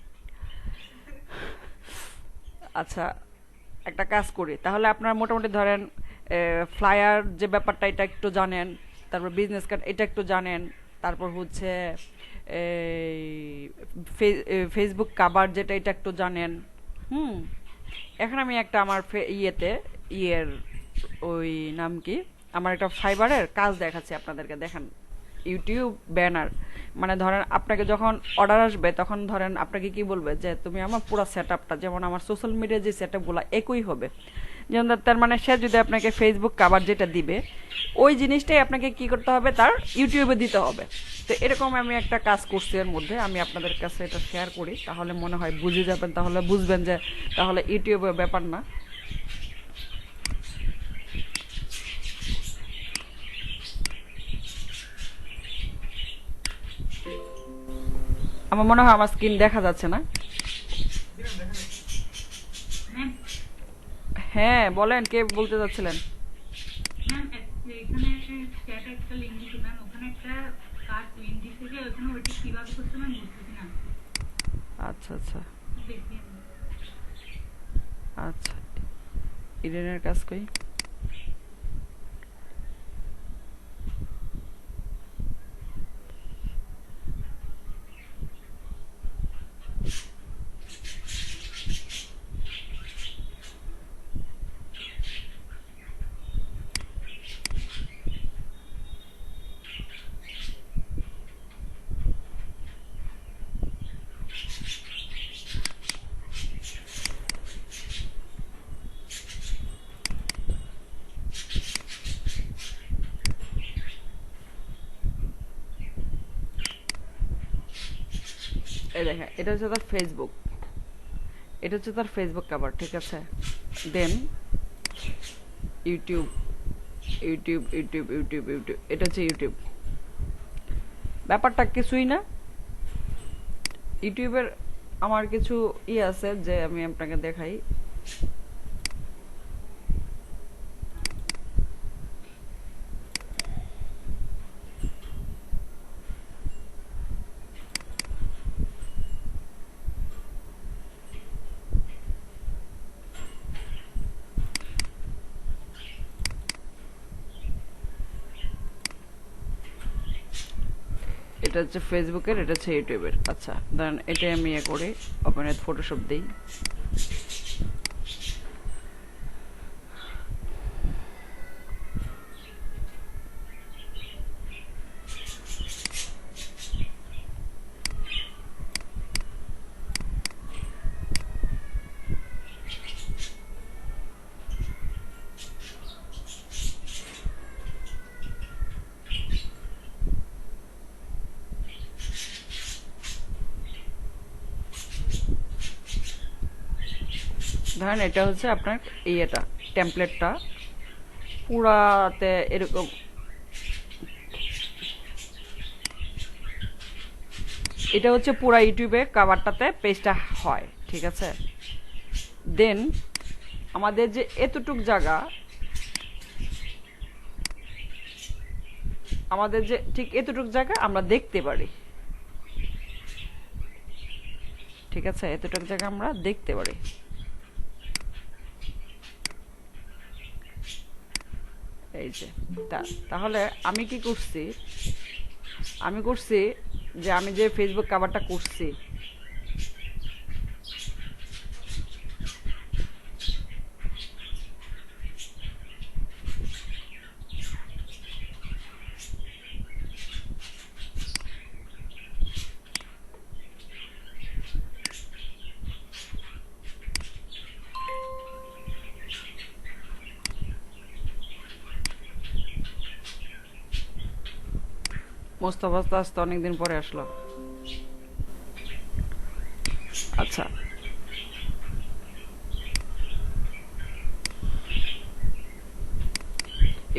আচ্ছা, একটা কাজ করি তাহলে, আপনার মোটামুটি ধরেন ফ্লায়ার যে ব্যাপারটা এটা একটু জানেন, তারপর বিজনেস কার্ড এটা একটু জানেন, তারপর হচ্ছে এই ফেসবুক কাভার যেটা এটা একটু জানেন। হুম, এখন আমি একটা আমার ইয়ের ওই নাম কি, আমার একটা ফাইবারের কাজ দেখাচ্ছি আপনাদেরকে, দেখেন। ইউটিউব ব্যানার, মানে ধরেন আপনাকে যখন অর্ডার আসবে, তখন ধরেন আপনাকে কি বলবে, যে তুমি আমার পুরো সেট আপটা, যেমন আমার সোশ্যাল মিডিয়ার যে সেট আপগুলো একই হবে, যেমন তার মানে সে যদি আপনাকে ফেসবুক কাভার যেটা দিবে, ওই জিনিসটাই আপনাকে কি করতে হবে, তার ইউটিউবে দিতে হবে। তো এরকম আমি একটা কাজ করছি, এর মধ্যে আমি আপনাদের কাছে এটা শেয়ার করি, তাহলে মনে হয় বুঝে যাবেন, তাহলে বুঝবেন যে তাহলে ইউটিউবের ব্যাপার না। আমার মনে হয় আমার স্ক্রিন দেখা যাচ্ছে না। ম্যাম হ্যাঁ বলেন, কে বলতে চাচ্ছিলেন? ম্যাম এখানে চ্যাটে একটা লিঙ্ক দিছে ম্যাম, ওখানে একটা কার্ড লিঙ্ক দিছে যে ওখানে ওইটা কিভাবে করতে ম্যাম বুঝতেছি না। আচ্ছা আচ্ছা দেখি আচ্ছা, ইডেনের কাজ কই? এই দেখেন, এটা হচ্ছে তার ফেসবুক, এটা হচ্ছে তার ফেসবুক কভার, ঠিক আছে? দেন ইউটিউব, ইউটিউব, এটা হচ্ছে ইউটিউব। ব্যাপারটা কিছুই না। ইউটিউবের আমার কিছু আছে, যে আমি আপনাকে দেখাই। এটা হচ্ছে ফেসবুকের, এটা হচ্ছে ইউটিউবের। আচ্ছা দেন এটাই আমি ইয়ে করি, ওপেন উইথ ফটোশপ দিই। ধরেন এটা হচ্ছে আপনার ইয়েটা, টেমপ্লেটটা পুরাতে এরকম, এটা হচ্ছে পুরা ইউটিউবে কাভারটাতে পেজটা হয়, ঠিক আছে। দেন আমাদের যে এতটুক জায়গা, আমাদের যে ঠিক এতটুক জায়গা আমরা দেখতে পারি, ঠিক আছে, এতটুক জায়গা আমরা দেখতে পারি। এই যে তাহলে আমি কি করছি, আমি করছি যে আমি যে ফেসবুক কভারটা করছি, মোস্তফা তো আসতে অনেকদিন পরে আসলো। আচ্ছা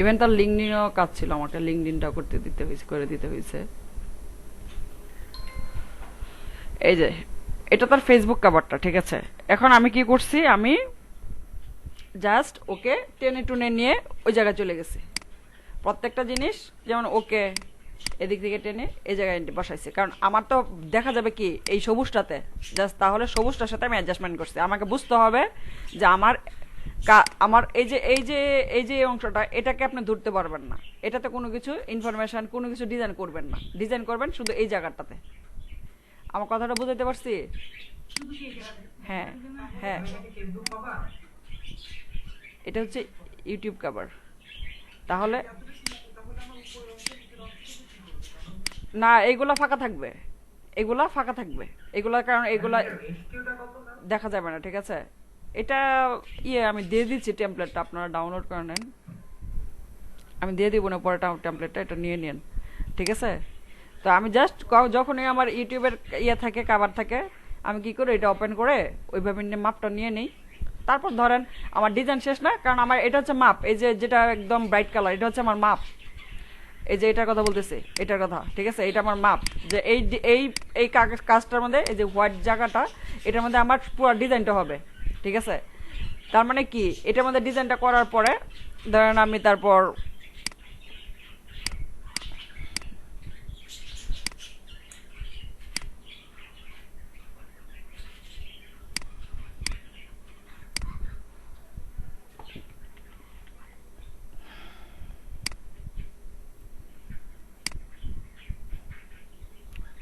ইভেন তার লিঙ্কডিনও কাজ ছিল, আমাকে লিঙ্কডিনটা করে দিতে হয়েছে। এই যে এটা তার ফেসবুক কভারটা, ঠিক আছে। এখন আমি কি করছি, আমি জাস্ট ওকে টেনে টুনে নিয়ে ওই জায়গায় চলে গেছি। প্রত্যেকটা জিনিস যেমন ওকে এদিক থেকে টেনে এই জায়গায় বসাইছি, কারণ আমার তো দেখা যাবে কি এই সবুজটাতে, জাস্ট তাহলে সবুজটার সাথে আমি অ্যাডজাস্টমেন্ট করছি। আমাকে বুঝতে হবে যে আমার আমার এই যে অংশটা, এটাকে আপনি ধরতে পারবেন না, এটাতে কোনো কিছু ইনফরমেশন, কোনো কিছু ডিজাইন করবেন না, ডিজাইন করবেন শুধু এই জায়গাটাতে। আমার কথাটা বুঝাতে পারছি? হ্যাঁ হ্যাঁ, এটা হচ্ছে ইউটিউব কভার। তাহলে না, এগুলা ফাঁকা থাকবে, এগুলা ফাঁকা থাকবে, এগুলা, কারণ এগুলা দেখা যাবে না, ঠিক আছে। এটা আমি দিয়ে দিচ্ছি টেমপ্লেটটা, আপনারা ডাউনলোড করে নেন, আমি দিয়ে দিব না পরে টেমপ্লেটটা, এটা নিয়ে নেন, ঠিক আছে। তো আমি জাস্ট যখনই আমার ইউটিউবের থাকে, কাভার থাকে, আমি কি করি, এটা ওপেন করে ওইভাবে মাপটা নিয়ে নিই। তারপর ধরেন আমার ডিজাইন শেষ না, কারণ আমার এটা হচ্ছে মাপ, এই যে যেটা একদম ব্রাইট কালার, এটা হচ্ছে আমার মাপ। এই যে এটার কথা বলতেছি, এটার কথা, ঠিক আছে, এটা আমার মাপ, যে এই কাজটার মধ্যে এই যে হোয়াইট জায়গাটা, এটার মধ্যে আমার পুরো ডিজাইনটা হবে, ঠিক আছে। তার মানে কি, এটার মধ্যে ডিজাইনটা করার পরে ধরেন আমি তারপর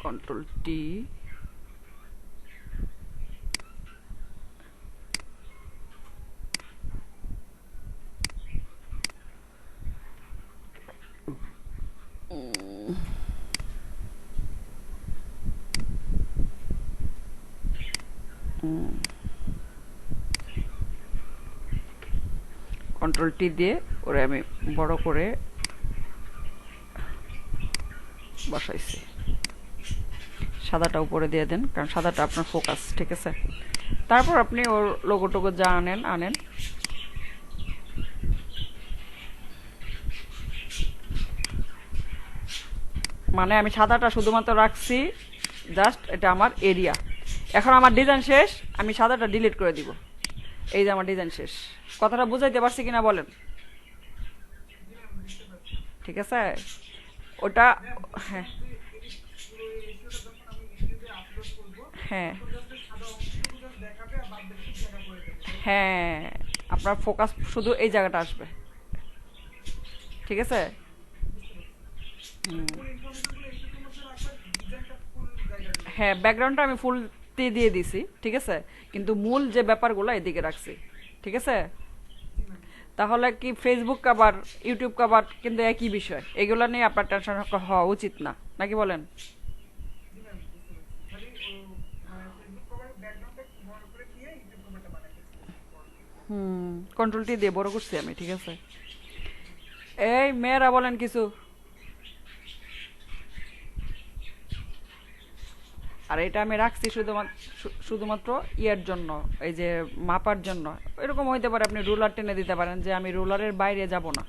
কন্ট্রোল টি, কন্ট্রোল টি দিয়ে ওরে আমি বড় করে বসাইছি। সাদাটা উপরে দিয়ে দেন, কারণ সাদাটা আপনার ফোকাস, ঠিক আছে। তারপর আপনি ওর লোগো টোগো যা আনেন, মানে আমি সাদাটা শুধুমাত্র রাখছি, জাস্ট এটা আমার এরিয়া। এখন আমার ডিজাইন শেষ, আমি সাদাটা ডিলিট করে দিব। এই যে আমার ডিজাইন শেষ। কথাটা বুঝাইতে পারছি কিনা বলেন? ঠিক আছে, ওটা হ্যাঁ হ্যাঁ হ্যাঁ, আপনার ফোকাস শুধু এই জায়গাটা আসবে, ঠিক আছে। হ্যাঁ, ব্যাকগ্রাউন্ডটা আমি ফুল দিয়ে দিছি, ঠিক আছে, কিন্তু মূল যে ব্যাপারগুলো এদিকে রাখছি, ঠিক আছে। তাহলে কি ফেসবুক কভার, ইউটিউব কভার কিন্তু একই বিষয়, এগুলো নিয়ে আপনার টেনশন হওয়া উচিত না, নাকি বলেন? জি ম্যাম, বুঝতে পারছি। খালি ফেসবুক কভারের ব্যাকগ্রাউন্ডটা একটু বড় করে দিয়ে ইউটিউব কভারটা বানাই ফেলছি। কন্ট্রোল টি দিয়ে বড় করছি আমি, ঠিক আছে। এই মেয়েরা বলেন কিছু। আর এটা আমি রাখছি শুধুমাত্র ইয়ের জন্য, এই যে মাপার জন্য। এরকম হইতে পারে আপনি রুলার টেনে দিতে পারেন যে আমি রুলারের বাইরে যাব না,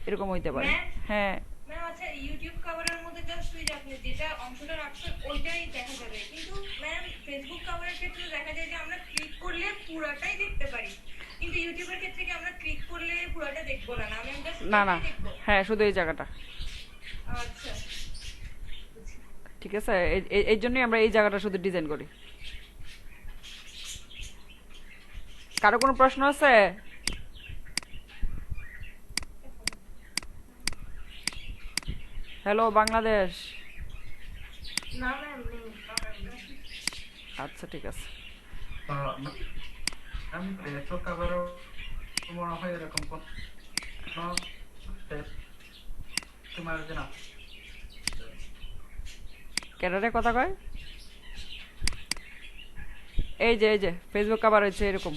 এরকম হইতে পারে। ম্যাম, হ্যাঁ, ম্যাম আচ্ছা ইউটিউব কভারের মধ্যে জাস্ট ওই যে আপনি যেটা অংশটা রাখছেন ওইটাই দেখা যাবে, কিন্তু ম্যাম ফেসবুক কভারের ক্ষেত্রে দেখা যায় যে আমরা ক্লিক করলে পুরাটাই দেখতে পারি, কিন্তু ইউটিউবের ক্ষেত্রে কি আমরা ক্লিক করলে পুরাটা দেখবো না, আমি জাস্ট না না, দেখবো? হ্যাঁ, শুধু এই জায়গাটা, আচ্ছা, ঠিক আছে। এই জন্যই আমরা এই জায়গাটা শুধু ডিজাইন করি। কারো কোনো প্রশ্ন আছে? হ্যালো বাংলাদেশ। না ম্যাম নেই। আচ্ছা, ঠিক আছে। আমি ফেসবুক কভারও মনে হয় এরকম কোন তোমার জানা ক্যাডারে কথা কয়। এই যে ফেসবুক কভার হচ্ছে এরকম,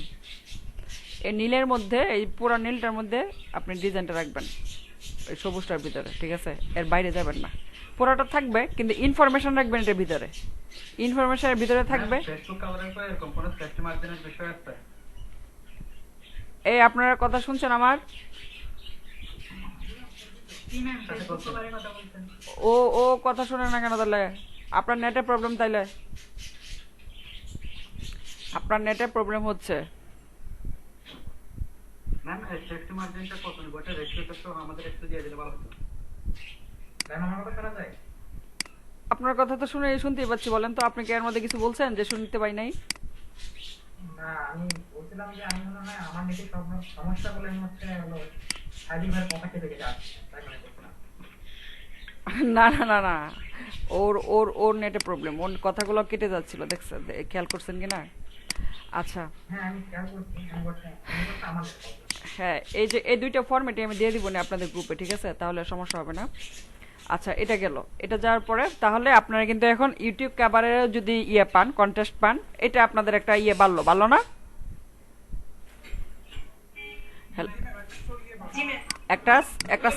এই নীলের মধ্যে, এই পুরো নীলটার মধ্যে আপনি ডিজাইনটা রাখবেন, ওই সবুজটার ভিতরে, ঠিক আছে, এর বাইরে যাবেন না। পুরোটা থাকবে কিন্তু ইনফরমেশন রাখবেন এটার ভিতরে, ইনফরমেশনের ভিতরে থাকবে। ফেসবুক কভারের পর এরকম কোন টেক্সট মার্জিনের বিষয় আছে? এই আপনারা কথা শুনছেন আমার? জি ম্যাম, ফেসবুক কভারের কথা বলছেন। ও ও কথা শুনে না কেন তাহলে? আপনার নেটে প্রবলেম, তাইলে আপনার নেটে প্রবলেম হচ্ছে। ম্যাম টেক্সট মার্জিনটা কত নিব? এটা রেশিওটা তো আমাদের একটু দিয়ে দিলে ভালো হতো। ম্যাম আমার কথা শোনা যায়? আপনার কথা তো শুনতেই পাচ্ছি, বলেন তো আপনি কি এর মধ্যে কিছু বলছেন যে শুনতে পাই নাই? না, আমি বলছিলাম যে আমি মনে হয় আমার নেটে সব সমস্যাগুলো হচ্ছে হলো সাইডিং ভাই কথা কেটে কেটে আসছে, তাই মনে করছিলাম। না না না না, ওর ওর ওর নেটে প্রবলেম, ওর কথাগুলো কেটে যাচ্ছিল, দেখছেন, খেয়াল করছেন কি না? আচ্ছা, হ্যাঁ আমি খেয়াল করছি, আমি বলছি আমার হ্যাঁ, এই যে এই দুইটা ফরম্যাটে আমি দিয়ে দিব না আপনাদের গ্রুপে, ঠিক আছে, তাহলে সমস্যা হবে না। আচ্ছা, এটা গেল। এটা যাওয়ার পরে তাহলে আপনারা কিন্তু এখন ইউটিউব কভারের যদি ইয়ে পান, কন্টেস্ট পান, এটা আপনাদের একটা ইয়ে বাড়লো না? জি ম্যাম। একটা একটা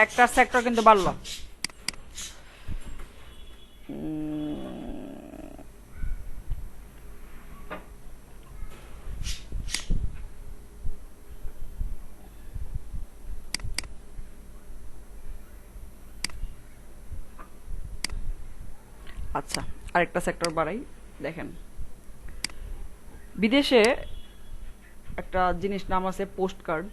একটা সেক্টর কিন্তু বাড়লো। আচ্ছা, আরেকটা সেক্টর বাড়াই, দেখেন, বিদেশে একটা জিনিস নাম আছে পোস্ট কার্ড,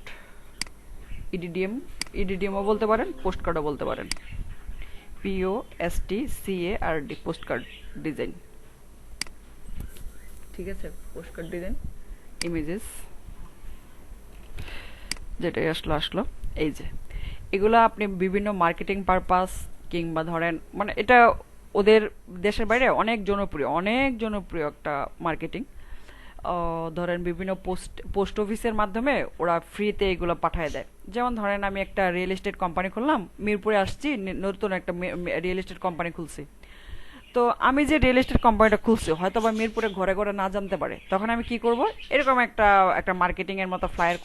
ইডিডিএমও বলতে পারেন, পোস্ট কার্ডও বলতে পারেন। POSTCARD, পোস্ট কার্ড ডিজাইন, ঠিক আছে, পোস্ট কার্ড ডিজাইন ইমেজেস, যেটাই আসলো। এই যে এগুলা আপনি বিভিন্ন মার্কেটিং পারপাস কিংবা ধরেন, মানে এটা ওদের দেশের বাইরে অনেক জনপ্রিয় একটা মার্কেটিং। ধরেন বিভিন্ন পোস্ট অফিসের মাধ্যমে ওরা ফ্রিতে এগুলো পাঠায় দেয়। যেমন ধরেন আমি একটা রিয়েল এস্টেট কোম্পানি খুললাম, মিরপুরে আসছি, নতুন একটা রিয়েল এস্টেট কোম্পানি খুলছি। তো আমি যে রিয়েল এস্টেট কোম্পানিটা খুলছি হয়তো বা মিরপুরে ঘরে ঘরে না জানতে পারে, তখন আমি কি করব, এরকম একটা মার্কেটিং এর মতো ফ্লায়ার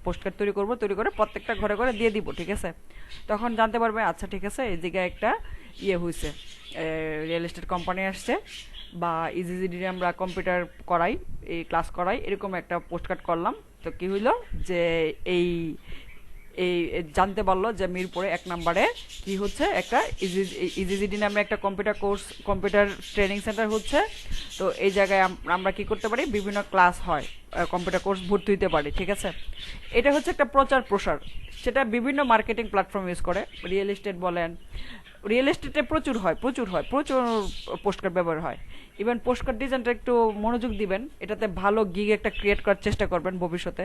পোস্ট কার্ড তৈরি করে প্রত্যেকটা ঘরে ঘরে দিয়ে দিব, ঠিক আছে। তখন জানতে পারবে, আচ্ছা ঠিক আছে, এই জায়গায় একটা হয়েছে, রিয়েল এস্টেট কোম্পানি আসছে, বা ইজিজিডি আমরা কম্পিউটার করাই, এই ক্লাস করাই, এরকম একটা পোস্ট কার্ড করলাম। তো কি হইলো যে এই এই জানতে পারলো যে মিরপুরে 1 নম্বরে কি হচ্ছে, একটা ইজিজিডি নামে একটা কম্পিউটার ট্রেনিং সেন্টার হচ্ছে। তো এই জায়গায় আমরা কি করতে পারি, বিভিন্ন ক্লাস হয়, কম্পিউটার কোর্স ভর্তি হতে পারি, ঠিক আছে। এটা হচ্ছে একটা প্রচার প্রসার, সেটা বিভিন্ন মার্কেটিং প্ল্যাটফর্ম ইউজ করে। রিয়েল এস্টেট বলেন, রিয়েল এস্টেটে প্রচুর পোস্ট কার্ড ব্যবহার হয়। ইভেন পোস্ট কার্ড ডিজাইনটা একটু মনোযোগ দিবেন, এটাতে ভালো গিগ একটা ক্রিয়েট করার চেষ্টা করবেন ভবিষ্যতে।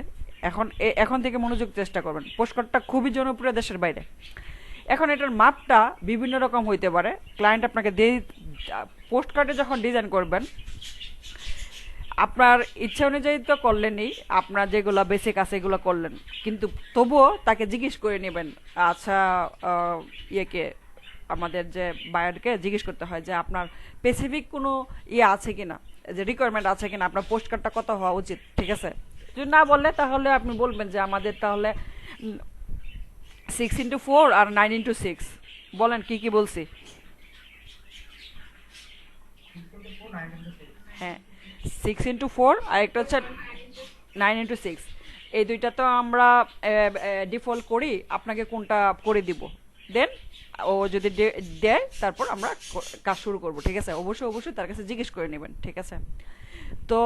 এখন থেকে মনোযোগ চেষ্টা করবেন। পোস্ট কার্ডটা খুবই জনপ্রিয় দেশের বাইরে। এখন এটার মাপটা বিভিন্ন রকম হইতে পারে, ক্লায়েন্ট আপনাকে পোস্ট কার্ডে যখন ডিজাইন করবেন আপনার ইচ্ছা অনুযায়ী তো করলেনই, আপনার যেগুলো বেসিক আছে এগুলো করলেন, কিন্তু তবুও তাকে জিজ্ঞেস করে নেবেন। আচ্ছা, ইয়েকে আমাদের যে বায়ারকে জিজ্ঞেস করতে হয় যে আপনার স্পেসিফিক কোনো ইয়ে আছে কিনা, যে রিকোয়ারমেন্ট আছে কিনা, আপনার পোস্ট কার্ডটা কত হওয়া উচিত, ঠিক আছে? যদি না বললে তাহলে আপনি বলবেন যে আমাদের তাহলে 6x4 আর 9x6। বলেন কি কি বলছি? 6x4 9x6 হ্যাঁ, 6x4 আর একটা হচ্ছে 9x6। এই দুইটা তো আমরা ডিফল্ট করি, আপনাকে কোনটা করে দিব, দেন ও যদি দেয় তারপর আমরা কাজ শুরু করব, ঠিক আছে? অবশ্যই অবশ্যই তার কাছে জিজ্ঞেস করে নেবেন, ঠিক আছে? তো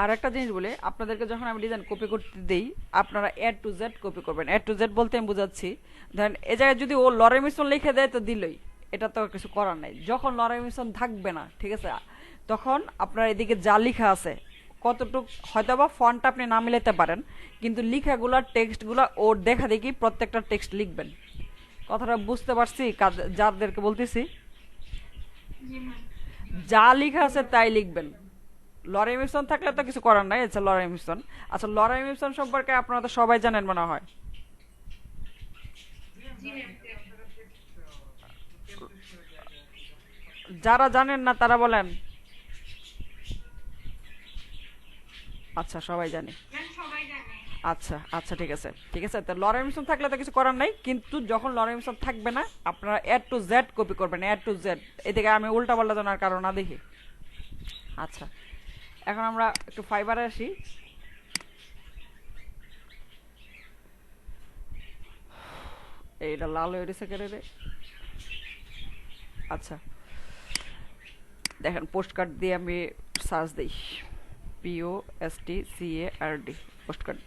আর একটা জিনিস বলে, আপনাদেরকে যখন আমি ডিজাইন কপি করতে দিই আপনারা A to Z কপি করবেন। A to Z বলতে আমি বোঝাচ্ছি, ধরেন এ জায়গায় যদি ও লরেল মিশন লিখে দেয় তো দিলই, এটা তো কিছু করার নাই। যখন লরেল মিশন থাকবে না, ঠিক আছে, তখন আপনার এদিকে যা লেখা আছে কতটুক হয়তোবা ফন্টটা আপনি না মিলাতে পারেন, কিন্তু লেখাগুলা টেক্সটগুলা ওর দেখা দেখি প্রত্যেকটা টেক্সট লিখবেন। কথাটা বুঝতে পারছি যাদেরকে বলতেছি? যা লেখা আছে তাই লিখবেন। লরেল মিশন থাকলে তো কিছু করার নাই। আচ্ছা, লরেল মিশন, আচ্ছা লরেল মিশন সম্পর্কে আপনারা তো সবাই জানেন মনে হয়। যারা জানেন না তারা বলেন। আচ্ছা, সবাই জানে। সবাই জানে। আচ্ছা আচ্ছা, ঠিক আছে ঠিক আছে। তো লরেল মিশন থাকলে তো কিছু করার নাই, কিন্তু যখন লরেল মিশন থাকবে না আপনারা A to Z কপি করবেন। A to Z, এদিকে আমি উল্টা পাল্টা জানার কারণ না দেখি। আচ্ছা, এখন আমরা একটু ফাইবারে আসি। এইটা লাল হয়ে গেছে কেন রে? আচ্ছা, দেখেন পোস্ট কার্ড দিয়ে আমি সার্চ দিই, POSTCARD, post card,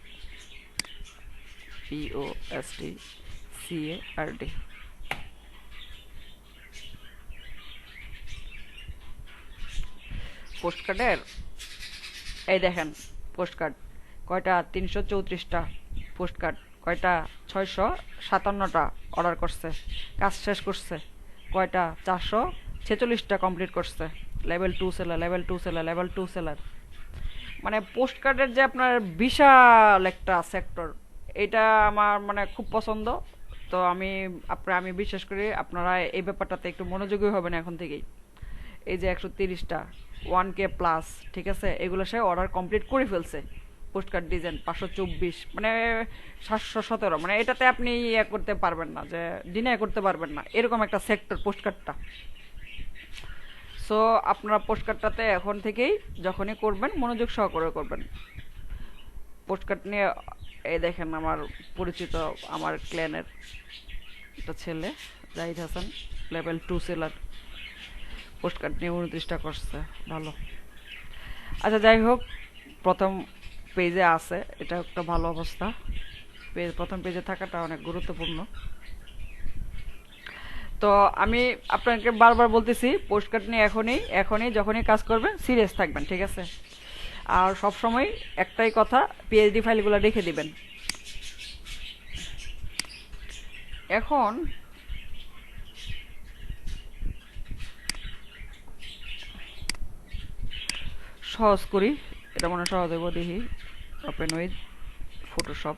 POSTCARD। Post কার্ডের এই দেখেন পোস্ট কার্ড কয়টা, 334টা পোস্ট কার্ড, কয়টা 657টা অর্ডার করছে, কাজ শেষ করছে কয়টা, 446টা কমপ্লিট করছে। Level 2 seller, level 2 seller, level 2 seller. মানে পোস্ট কার্ডের যে আপনার বিশাল একটা সেক্টর, এটা আমার মানে খুব পছন্দ। তো আমি বিশ্বাস করি আপনারা এই ব্যাপারটাতে একটু মনোযোগী হবেন এখন থেকেই। এই যে 130টা 1K প্লাস, ঠিক আছে, এগুলো সে অর্ডার কমপ্লিট করে ফেলছে। পোস্ট কার্ড ডিজাইন 524, মানে 717, মানে এটাতে আপনি ইয়ে করতে পারবেন না, যে ডিনাই করতে পারবেন না, এরকম একটা সেক্টর পোস্ট কার্ডটা। সো আপনারা পোস্ট কার্ডটাতে এখন থেকেই যখনই করবেন মনোযোগ সহকারে করবেন। পোস্ট কার্ড নিয়ে এই দেখেন আমার পরিচিত, আমার ক্ল্যানের একটা ছেলে Zahid Hasan, level 2 seller, post card নিয়ে 29টা করছে, ভালো। আচ্ছা, যাই হোক, প্রথম পেজে আছে, এটা একটা ভালো অবস্থা। প্রথম পেজে থাকাটা অনেক গুরুত্বপূর্ণ। তো আমি আপনাকে বারবার বলতেছি, পোস্ট কার্ড নিয়ে এখনই যখনই কাজ করবেন সিরিয়াস থাকবেন, ঠিক আছে? আর সব সময় একটাই কথা, PhD ফাইলগুলো রেখে দিবেন। এখন সহজ করি, এটা মনে সহজ হইব, দেখি। Open with Photoshop.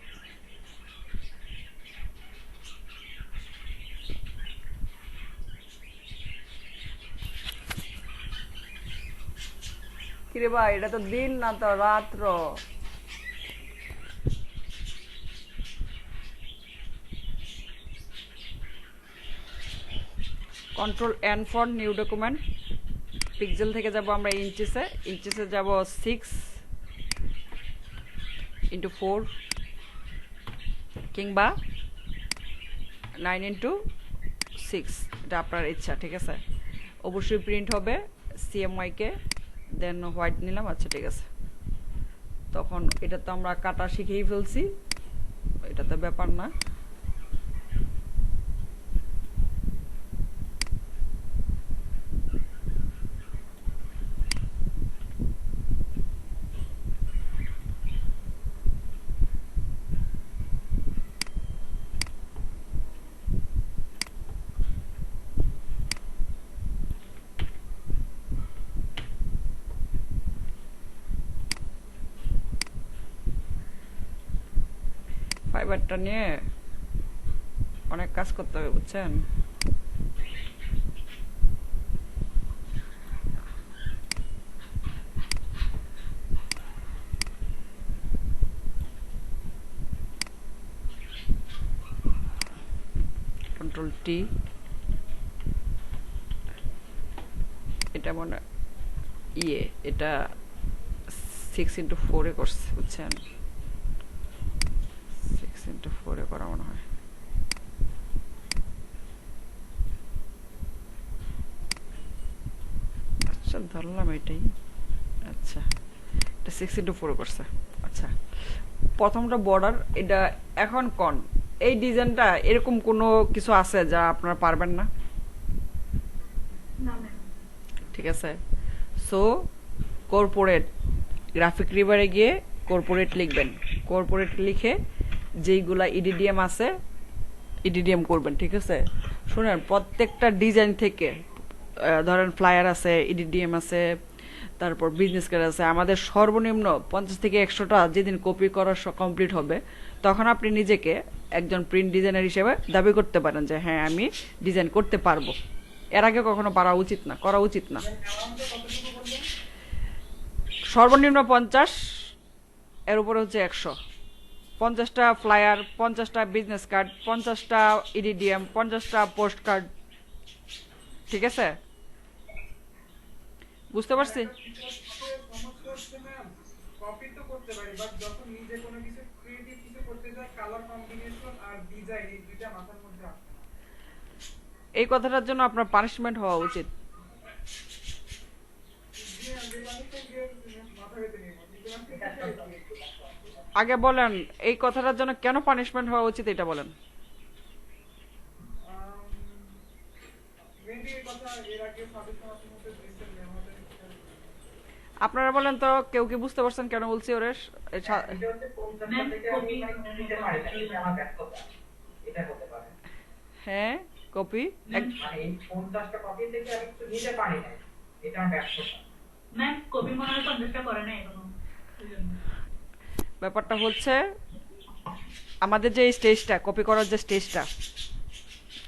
কিরে ভাই, এটা তো দিন না তো রাত্র। Ctrl+N for new document. Pixel থেকে যাব আমরা ইঞ্চেসে যাব 6x4 কিংবা 9x6, এটা আপনার ইচ্ছা, ঠিক আছে? অবশ্যই প্রিন্ট হবে CMYK, দেন হোয়াইট নিলাম। আচ্ছা, ঠিক আছে। তখন এটা তো আমরা কাটা শিখেই ফেলছি, এটা তো ব্যাপার না। ফাইবারটা নিয়ে অনেক কাজ করতে হবে, বুঝছেন? কন্ট্রোল টি, এটা মনে এটা 6x4 করছে, বুঝছেন? 6x4 করা মনে হয়। আচ্ছা ধরলাম এটাই। আচ্ছা, এটা 6x4 করছে। আচ্ছা, প্রথমটা বর্ডার, এটা এখন কোন এই ডিজাইনটা এরকম কোনো কিছু আছে যা আপনারা পারবেন না? না ম্যাম। ঠিক আছে, সো কর্পোরেট গ্রাফিক রিভারে গিয়ে কর্পোরেট লিখবেন। কর্পোরেট লিখে যেইগুলা ইডিডিএম আছে ইডিডিএম করবেন। ঠিক আছে, শুনেন, প্রত্যেকটা ডিজাইন থেকে ধরেন ফ্লায়ার আছে, ইডিডিএম আছে, তারপর বিজনেস কার্ড আছে, আমাদের সর্বনিম্ন 50 থেকে 100টা যেদিন কপি করা কমপ্লিট হবে তখন আপনি নিজেকে একজন প্রিন্ট ডিজাইনার হিসেবে দাবি করতে পারেন যে হ্যাঁ আমি ডিজাইন করতে পারবো। এর আগে কখনো পারা উচিত না, করা উচিত না। সর্বনিম্ন 50, এর উপরে হচ্ছে 100। 50টা ফ্লায়ার, 50টা বিজনেস কার্ড, 50টা ইডিডিএম, 50টা পোস্ট কার্ড। ঠিক আছে, বুঝতে পারছি? সমস্যা হচ্ছে ম্যাম, কপি তো করতে পারি, বাট যখন নিজে কোনো কিছু ক্রিয়েটিভ কিছু করতে যাই, কালার কম্বিনেশন আর ডিজাইন এই দুইটা মাথার মধ্যে আসে না। এই কথাটার জন্য আপনার পানিশমেন্ট হওয়া উচিত। আগে বলেন এই কথাটার জন্য কেন পানিশমেন্ট হওয়া উচিত, এটা বলেন। মেবি এই কথা এর আগে সাজেশন আপনার মধ্যে দিয়েছেন আমাদের। আপনারা বলেন তো, কেউ কি বুঝতে পারছেন কেন বলছি ওরে? এটা হচ্ছে 50টা থেকে আমি নিতে পারি না, এটা আমার ব্যর্থতা, এটা হতে পারে। হ্যাঁ, কপি মানে এই 50টা কপি থেকে আমি কিছু নিতে পারি না, এটা আমার ব্যর্থতা। ম্যাম কপি মনে হয় 50টা করে না এখনো। ব্যাপারটা হচ্ছে আমাদের যে স্টেজটা কপি করার যে স্টেজটা,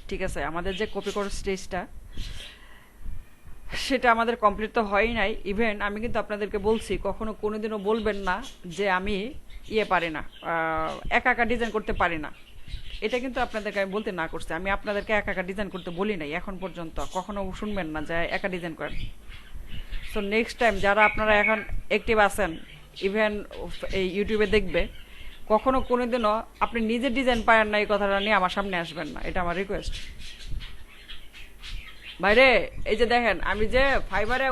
ঠিক আছে, আমাদের যে কপি করার স্টেজটা সেটা আমাদের কমপ্লিট তো হয়ই নাই। ইভেন আমি কিন্তু আপনাদেরকে বলছি কখনো কোনোদিনও বলবেন না যে আমি পারি না, একা একা ডিজাইন করতে পারি না। এটা কিন্তু আপনাদেরকে আমি বলতে না করছি। আমি আপনাদেরকে একা একা ডিজাইন করতে বলি নাই এখন পর্যন্ত, কখনো শুনবেন না যে একা ডিজাইন করেন। সো নেক্সট টাইম যারা আপনারা এখন অ্যাক্টিভ আছেন, ইভেন এই ইউটিউবে দেখবে, কখনো কোনোদিনও আপনি নিজের ডিজাইন পারেন না এই কথাটা নিয়ে আমার সামনে আসবেন না, এটা আমার রিকোয়েস্ট। বাইরে এই যে দেখেন, আমি যে ফাইবারে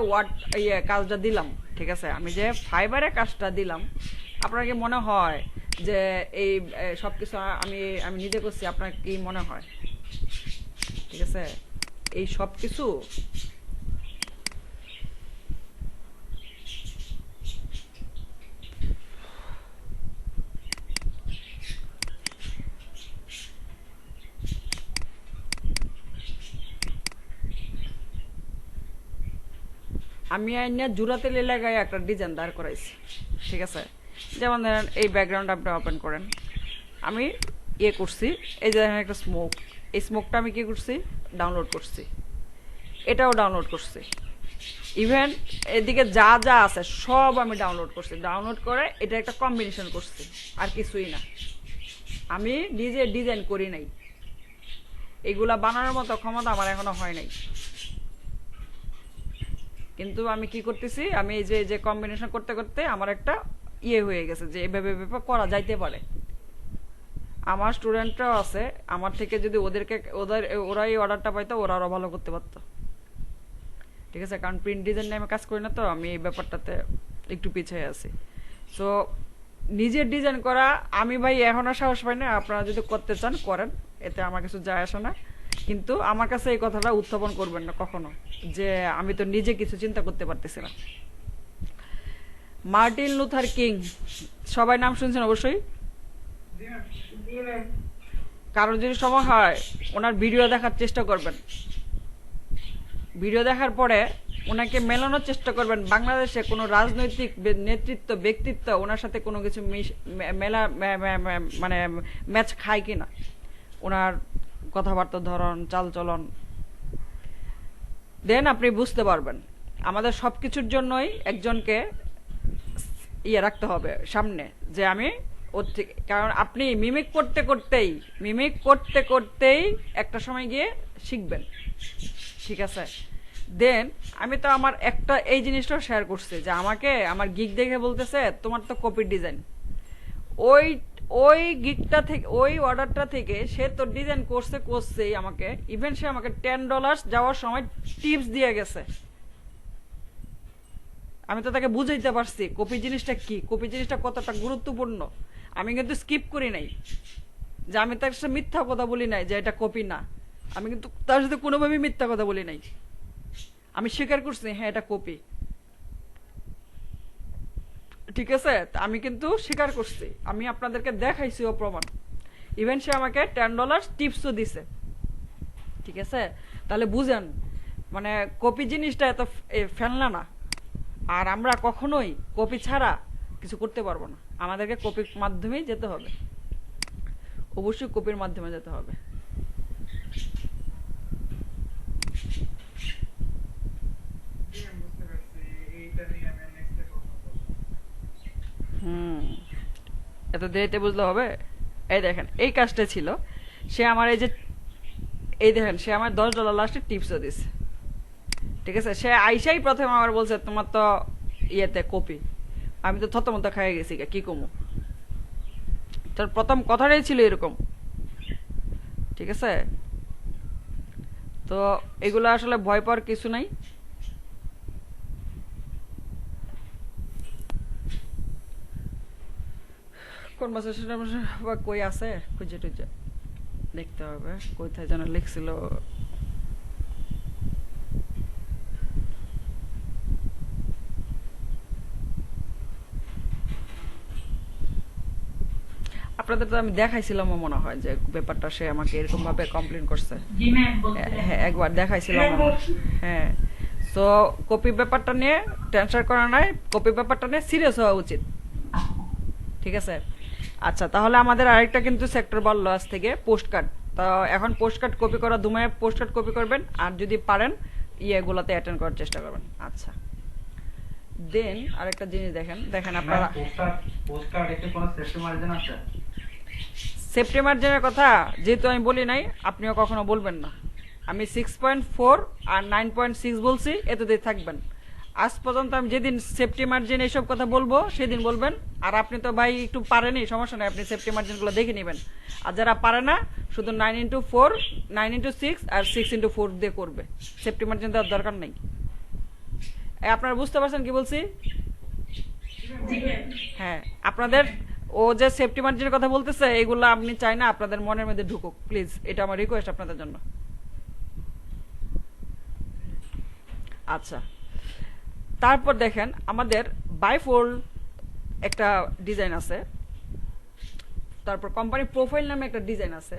কাজটা দিলাম, ঠিক আছে, আমি যে ফাইবারে কাজটা দিলাম, আপনার কি মনে হয় যে এই সবকিছু আমি আমি নিজে করছি? আপনার কি মনে হয়? ঠিক আছে, এই সব কিছু আমি আইনা জুড়াতে লাগায় একটা ডিজাইন দাঁড় করাইছি। ঠিক আছে, যেমন ধরেন এই ব্যাকগ্রাউন্ড আপনি ওপেন করেন, আমি করছি, এই যে দেখেন একটা স্মোক, এই স্মোকটা আমি কি করছি, ডাউনলোড করছি, এটাও ডাউনলোড করছি, ইভেন এদিকে যা যা আছে সব আমি ডাউনলোড করছি। ডাউনলোড করে এটা একটা কম্বিনেশন করছি, আর কিছুই না। আমি নিজে ডিজাইন করি নাই, এগুলা বানানোর মতো ক্ষমতা আমার এখনো হয় নাই। কিন্তু আমি কি করতেছি, আমি এই যে কম্বিনেশন করতে করতে আমার একটা হয়ে গেছে যে এভাবে এভাবে করা যাইতে পারে। আমার স্টুডেন্টরাও আছে, আমার থেকে যদি ওরা এই অর্ডারটা পাইতো ওরা আরো ভালো করতে পারতো। ঠিক আছে, কারণ প্রিন্ট ডিজাইন নিয়ে আমি কাজ করি না, তো আমি এই ব্যাপারটাতে একটু পিছিয়ে আছি। সো নিজের ডিজাইন করা আমি ভাই এখনো সাহস পাই না। আপনারা যদি করতে চান করেন, এতে আমার কিছু যায় আসে না, কিন্তু আমার কাছে এই কথাটা উত্থাপন করবেন না কখনো যে আমি তো নিজে কিছু চিন্তা করতে পারতেছি না। মার্টিন লুথার কিং, সবাই নাম শুনছেন অবশ্যই। কারোর যদি সময় হয় ওনার ভিডিও দেখার চেষ্টা করবেন। ভিডিও দেখার পরে ওনাকে মেলানোর চেষ্টা করবেন বাংলাদেশে কোনো রাজনৈতিক নেতৃত্ব ব্যক্তিত্ব ওনার সাথে কোনো কিছু মানে ম্যাচ খায় কিনা, ওনার কথাবার্তার ধরন, চালচলন, দেন আপনি বুঝতে পারবেন। আমাদের সবকিছুর জন্যই একজনকে ইয়ে রাখতে হবে সামনে, যে আমি ওর থেকে, কারণ আপনি মিমিক করতে করতেই একটা সময় গিয়ে শিখবেন, ঠিক আছে। দেন আমি তো আমার একটা এই জিনিসটাও শেয়ার করছি যে আমাকে আমার গিগ দেখে বলতেছে তোমার তো কপি ডিজাইন, ওই ওই গিগটা থেকে, ওই অর্ডারটা থেকে সে তো ডিজাইন করছেই আমাকে, ইভেন সে আমাকে $10 যাওয়ার সময় টিপস দিয়ে গেছে। আমি তো তাকে বুঝাইতে পারছি কপি জিনিসটা কি, কপি জিনিসটা কতটা গুরুত্বপূর্ণ। আমি কিন্তু স্কিপ করি নাই, যে আমি তার সাথে মিথ্যা কথা বলি নাই যে এটা কপি না, আমি কিন্তু তার সাথে কোনোভাবেই মিথ্যা কথা বলি নাই, আমি স্বীকার করছি হ্যাঁ এটা কপি, ঠিক আছে। আমি কিন্তু স্বীকার করছি, আমি আপনাদেরকে দেখাইছি ও প্রমাণ। ইভেন সে আমাকে $10 টিপসও দিছে, ঠিক আছে। তাহলে বুঝেন মানে কপি জিনিসটা এত ফেলনা না, আর আমরা কখনোই কপি ছাড়া কিছু করতে পারবো না, আমাদেরকে কপির মাধ্যমেই যেতে হবে, অবশ্যই কপির মাধ্যমে যেতে হবে। জি, আমি বুঝতে পারছি। এইটা নিয়ে আমি নেক্সট কথা বলবো। এত দেরিতে বুঝলে হবে? এই দেখেন এই কাজটা ছিল, সে আমার এই দেখেন সে আমার $10 লাস্টে টিপসও দিছে, ঠিক আছে। সে আইসাই প্রথমে আমার বলছে তোমার তো ইয়েতে কপি, আমি তো থতমত খাইয়ে গেছি কি কমু, তার প্রথম কথাটাই ছিল এরকম, ঠিক আছে। তো এগুলো আসলে ভয় পাওয়ার কিছু নাই। কনভারসেশন বা কই আছে খুঁজে টুজে দেখতে হবে, কোথায় যেন লিখছিল। আপনাদের তো আমি দেখাইছিলাম মনে হয় যে ব্যাপারটা, সে আমাকে এরকম ভাবে কমপ্লেন করছে। জি ম্যাম বলছিলেন। হ্যাঁ একবার দেখাইছিলাম হ্যাঁ। তো কপি ব্যাপারটা নিয়ে টেনশন করা নাই, কপি ব্যাপারটা নিয়ে সিরিয়াস হওয়া উচিত, ঠিক আছে। আচ্ছা তাহলে আমাদের আরেকটা কিন্তু সেক্টর বললো আজ থেকে পোস্ট কার্ড। তো এখন পোস্ট কার্ড কপি করা, দুমায় পোস্ট কার্ড কপি করবেন, আর যদি পারেন ইয়েগুলোতে অ্যাটেন্ড করার চেষ্টা করবেন। আচ্ছা দেন আরেকটা জিনিস দেখেন আপনারা পোস্টকার্ড এতে কোনো সেফটি মার্জিন আছে? সেফটি মার্জিনের কথা যেহেতু আমি বলি নাই, আপনিও কখনো বলবেন না। আমি 6.4 আর 9.6 বলছি, এতদিন থাকবেন। আজ পর্যন্ত আমি যেদিন সেফটি মার্জিন এইসব কথা বলবো সেদিন বলবেন। আর আপনি তো ভাই একটু পারেনি, সমস্যা নেই, আপনি সেফটি মার্জিনগুলো দেখে নেবেন। আর যারা পারে না শুধু 9x4, 9x6 আর 6x4 দিয়ে করবে, সেফটি মার্জিন দেওয়ার দরকার নেই। আপনারা বুঝতে পারছেন কি বলছি? হ্যাঁ আপনাদের ও যে সেফটি মার্জিনের কথা বলতেছে এগুলো আপনি চাই না আপনাদের মনের মধ্যে ঢুকুক, প্লিজ, এটা আমার রিকোয়েস্ট আপনাদের জন্য। আচ্ছা তারপর দেখেন আমাদের বাইফোল্ড একটা ডিজাইন আছে, তারপর কোম্পানি প্রোফাইল নামে একটা ডিজাইন আছে।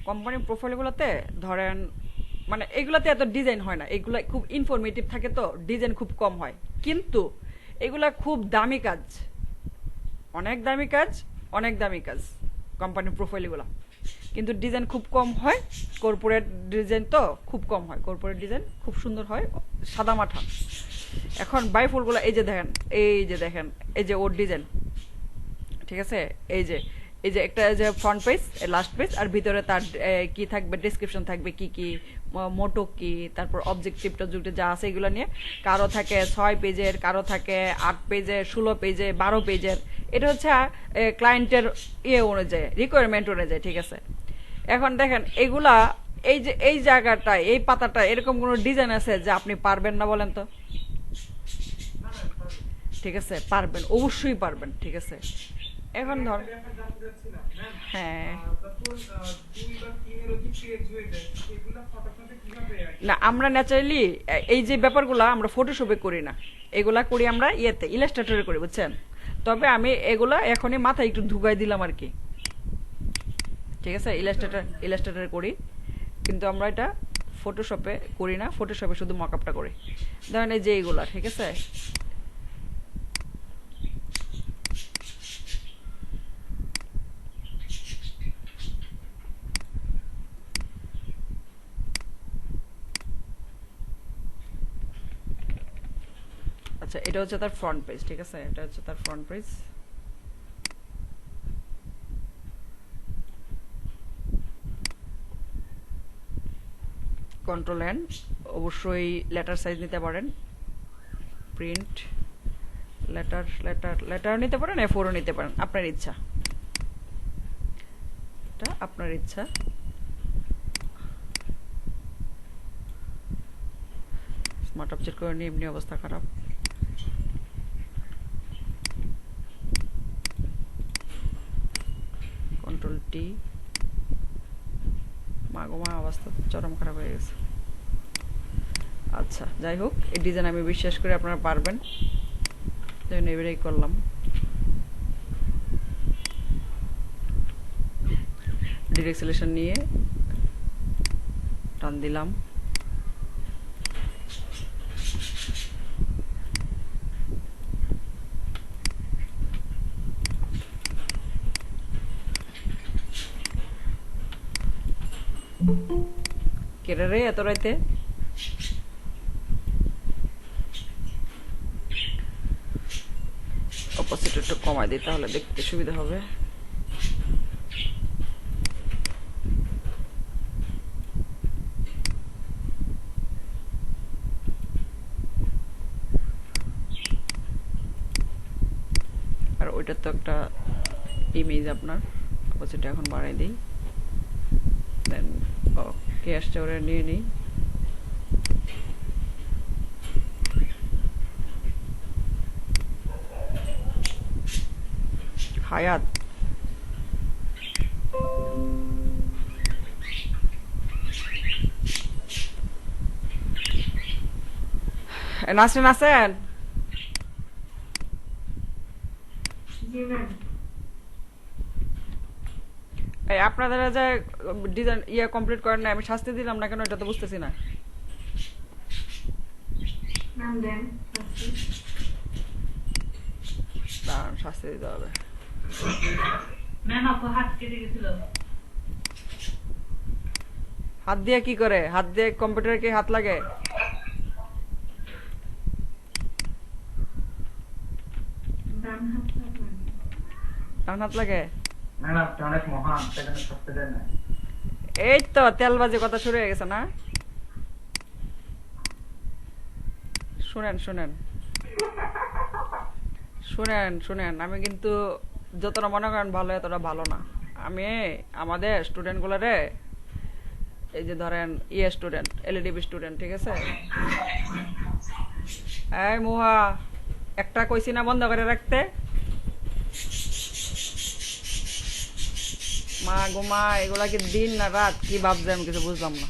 কোম্পানির প্রোফাইলগুলোতে ধরেন মানে এগুলাতে এত ডিজাইন হয় না, এগুলা খুব ইনফরমেটিভ থাকে তো ডিজাইন খুব কম হয়, কিন্তু এগুলা খুব দামি কাজ, অনেক দামি কাজ, অনেক দামি কাজ কোম্পানির প্রোফাইলগুলো, কিন্তু ডিজাইন খুব কম হয়। কর্পোরেট ডিজাইন তো খুব কম হয়, কর্পোরেট ডিজাইন খুব সুন্দর হয়, সাদা মাঠা। এখন বাইফোল্ডগুলো এই যে দেখেন এই যে ওর ডিজাইন, ঠিক আছে। এই যে একটা যে ফ্রন্ট পেজ, লাস্ট পেজ, আর ভিতরে তার কি থাকবে, ডেসক্রিপশন থাকবে, কি মোটো কি, তারপর অবজেক্টিভ টবজেক্টিভ যা আছে এগুলো নিয়ে। কারো থাকে 6 পেজের, কারো থাকে 8 পেজের, 16 পেজে, 12 পেজের। এটা হচ্ছে ক্লায়েন্টের অনুযায়ী, রিকোয়ারমেন্ট অনুযায়ী, ঠিক আছে। এখন দেখেন এগুলা এই জায়গাটায়, এই পাতাটা এরকম কোনো ডিজাইন আছে যে আপনি পারবেন না বলেন তো? ঠিক আছে পারবেন, অবশ্যই পারবেন, ঠিক আছে। এখন ধর হ্যাঁ না, আমরা ন্যাচারালি এই যে ব্যাপারগুলো আমরা ফটোশপে করি না, এগুলা করি আমরা ইয়েতে ইলাস্ট্রেটরে করি, বুঝছেন। তবে আমি এগুলা এখনই মাথায় একটু ঢুকাই দিলাম আর কি, ঠিক আছে। ইলাস্ট্রেটর করি, কিন্তু আমরা এটা ফটোশপে করি না, ফটোশপে শুধু মকআপটা করি। ধরেন এই যে এইগুলা, ঠিক আছে। আচ্ছা, এটা হচ্ছে তার ফ্রন্ট পেজ, ঠিক আছে। এটা হচ্ছে তার ফ্রন্ট পেজ। কন্ট্রোল এন, অবশ্যই লেটার সাইজ নিতে পারেন, প্রিন্ট লেটার নিতে পারেন, A4ও নিতে পারেন, আপনার ইচ্ছা, এটা আপনার ইচ্ছা। স্মার্ট অবজেক্ট করে নিয়ে এমনি অবস্থা খারাপ। কন্ট্রোল টি, মাগোমা অবস্থা চরম খারাপ হয়ে গেছে। আচ্ছা, যাই হোক, এই ডিজাইন আমি বিশ্বাস করি আপনারা পারবেন, এবারেই করলাম। ডিরেক্ট সিলেকশন নিয়ে টান দিলাম, কেটে রে এত রাইতে। অপোজিট একটু কমাই দিই, তাহলে দেখতে সুবিধা হবে। আর ওইটা তো একটা ইমেজ আপনার, অপোজিট এখন বাড়াই দিই। দেন কে আসছে ওরা নিয়ে নিই। হায়াত, নাসরিন আছেন? এই আপনাদের যে ডিজাইন কমপ্লিট করেন না, আমি শাস্তি দিলাম না কেন, এটা তো বুঝতেছি না। দাঁড়ান, শাস্তি দিতে হবে। ম্যাম আপু হাত কেটে গেছিল। হাত দিয়ে কি করে? হাত দিয়ে কম্পিউটারে কি হাত লাগে? ডান হাত লাগে? ম্যাম আপনি অনেক মহান, সেখানে শাস্তি দেন না। এই তো তেলবাজি কথা শুরু হয়ে গেছে না? শুনেন শুনেন শুনেন শুনেন, আমি কিন্তু যতটা মনে করেন ভালো, এতটা ভালো না। আমি আমাদের স্টুডেন্ট গুলারে, এই যে ধরেন স্টুডেন্ট, এলইডিবি স্টুডেন্ট, ঠিক আছে। এই মুহা, একটা কইছি না বন্ধ করে রাখতে? মা গোমা, এগুলা কি দিন না রাত, কি ভাবছে আমি কিছু বুঝলাম না।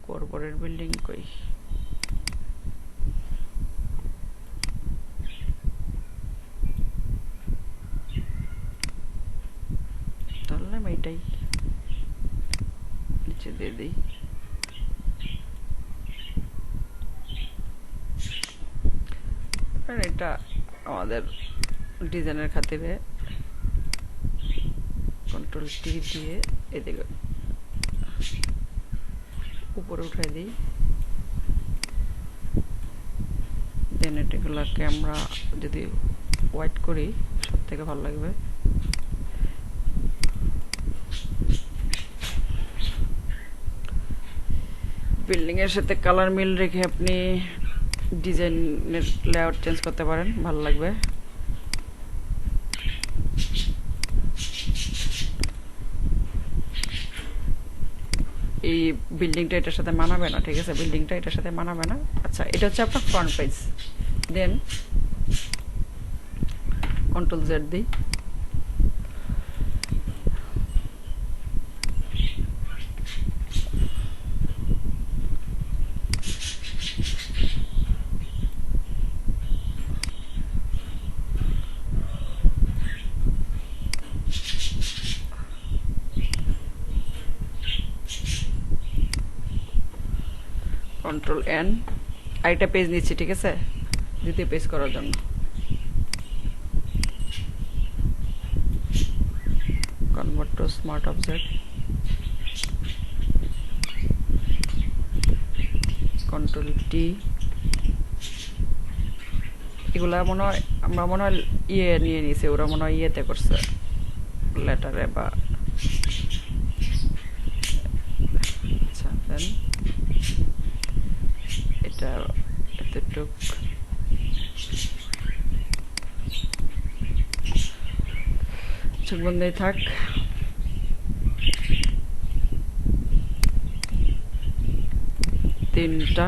কর্পোরেট বিল্ডিং কই? ধরলাম এইটাই, নিচে দিয়ে দিই। এটা আমাদের ডিজাইনের খাতিরে কন্ট্রোল টি দিয়ে এদিকে উপরে উঠাই দিই। দেন এটাগুলোকে আমরা যদি হোয়াইট করি, সব থেকে ভালো লাগবে। বিল্ডিং এর সাথে কালার মিল রেখে আপনি ডিজাইনের লেআউট চেঞ্জ করতে পারেন, ভালো লাগবে। এই বিল্ডিংটা এটার সাথে মানাবে না, ঠিক আছে, বিল্ডিংটা এটার সাথে মানাবে না। আচ্ছা, এটা হচ্ছে আপনার ফ্রন্ট পেজ। দেন কন্ট্রোল জেড দিই, কন্ট্রোল এন, আরেকটা পেজ নিচ্ছি, ঠিক আছে, দ্বিতীয় পেজ করার জন্য। Convert to smart object, control T. এগুলা মনে হয় আমরা মনে হয় ইয়ে নিয়ে নিয়েছি, ওরা মনে হয় ইয়েতে করছে, লেটারে বা আচ্ছা। দেন এটা এতটুক চোখ বন্ধই থাক। তিনটা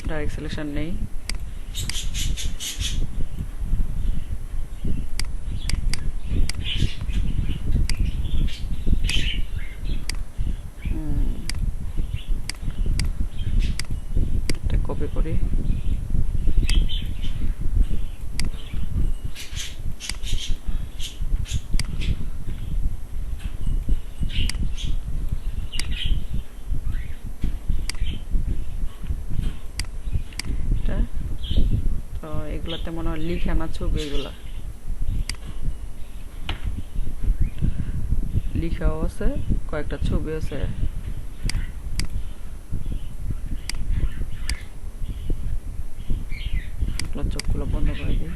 ডাইরেক্ট সিলেকশন নেই, এটা কপি করি, তো এগুলাতে মনে হয় লিখে না ছবি, এগুলা লিখাও আছে, কয়েকটা ছবি আছে। চোখগুলো বন্ধ করে দিই।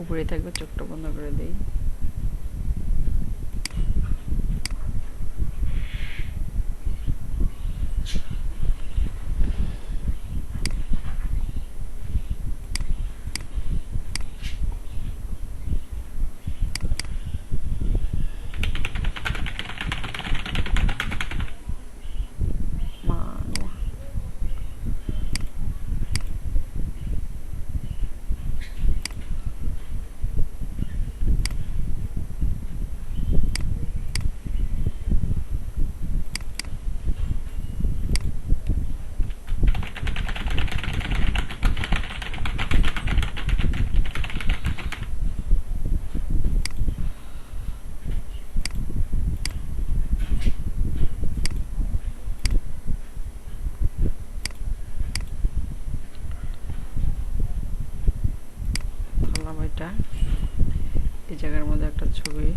উপরে থাকবে, চোখটা বন্ধ করে দিই। এটা এই জায়গার মধ্যে একটা ছবি,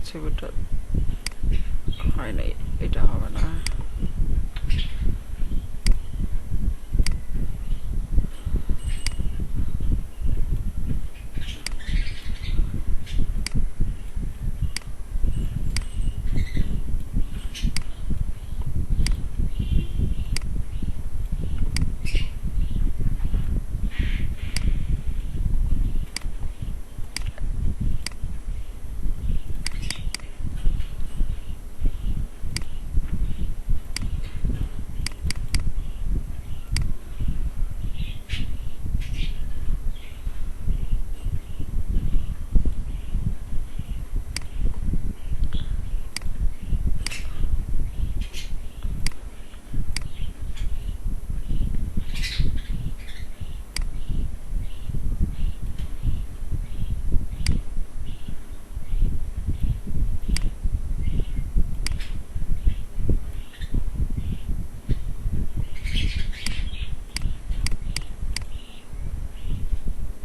ছবিটা হয় নাই, এটা হবে না।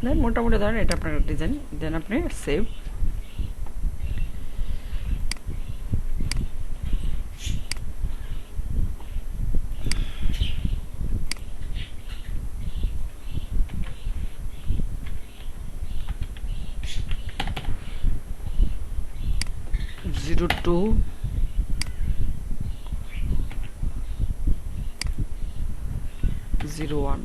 দেন মোটামুটি ধরেন এটা আপনার ডিজাইন, দেন আপনি save. Zero two zero one,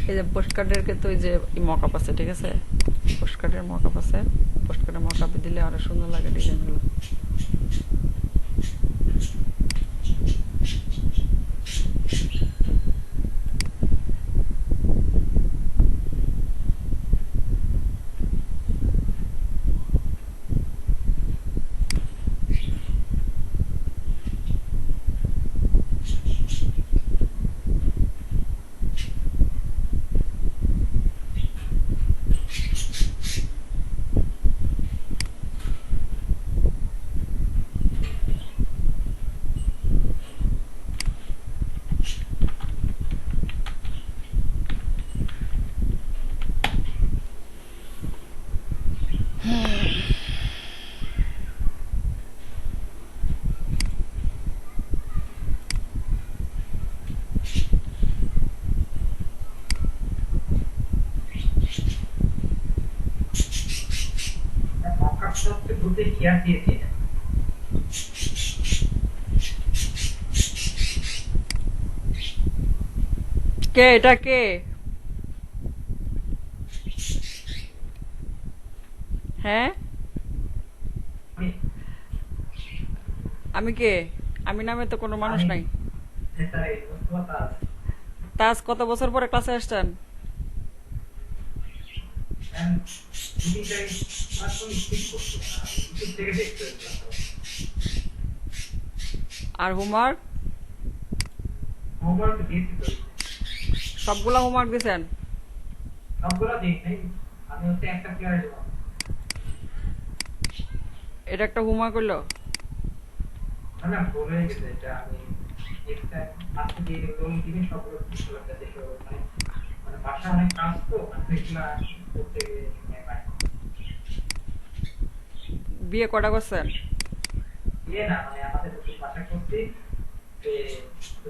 এই যে পোস্টকার্ডের কিন্তু ওই যে মকআপ আছে, ঠিক আছে, পোস্টকার্ডের মকআপ আছে, পোস্টকার্ডের মকআপে দিলে আরো সুন্দর লাগে ডিজাইনগুলো। মক্কার সবচেয়ে দ্রুত শেয়ার দিয়েছে। কে এটা কে? হ্যাঁ আমি- আমি কে? আমি নামে তো কোনো মানুষ নাই। স্যার, এই মুস্তফা তাজ কত বছর পরে ক্লাসে আসছেন? and দুটিটাই আসলে ঠিক করছে না, ইউটিউব থেকে দেখতে হচ্ছে। আর হোমওয়ার্ক? হোমওয়ার্ক দিয়েছি তো, সবগুলা হোমওয়ার্ক দিয়েছেন? সবগুলো দিই নাই, আমি হচ্ছে একটা প্লেয়ার দেবো। এটা একটা হোমওয়ার্ক হইলো? না ভুল হয়ে গেছে, এটা আমি একটা আজকে দিয়ে এগুলো জিনিস সবগুলো ঠিক করতে দেখে মানে মানে বাসা অনেক কাজ তো মানে এগুলা করতে গিয়ে সময় পাই না। বিয়ে কটা করছেন? ইয়ে না মানে আমাদের একটু বাসা করতে যে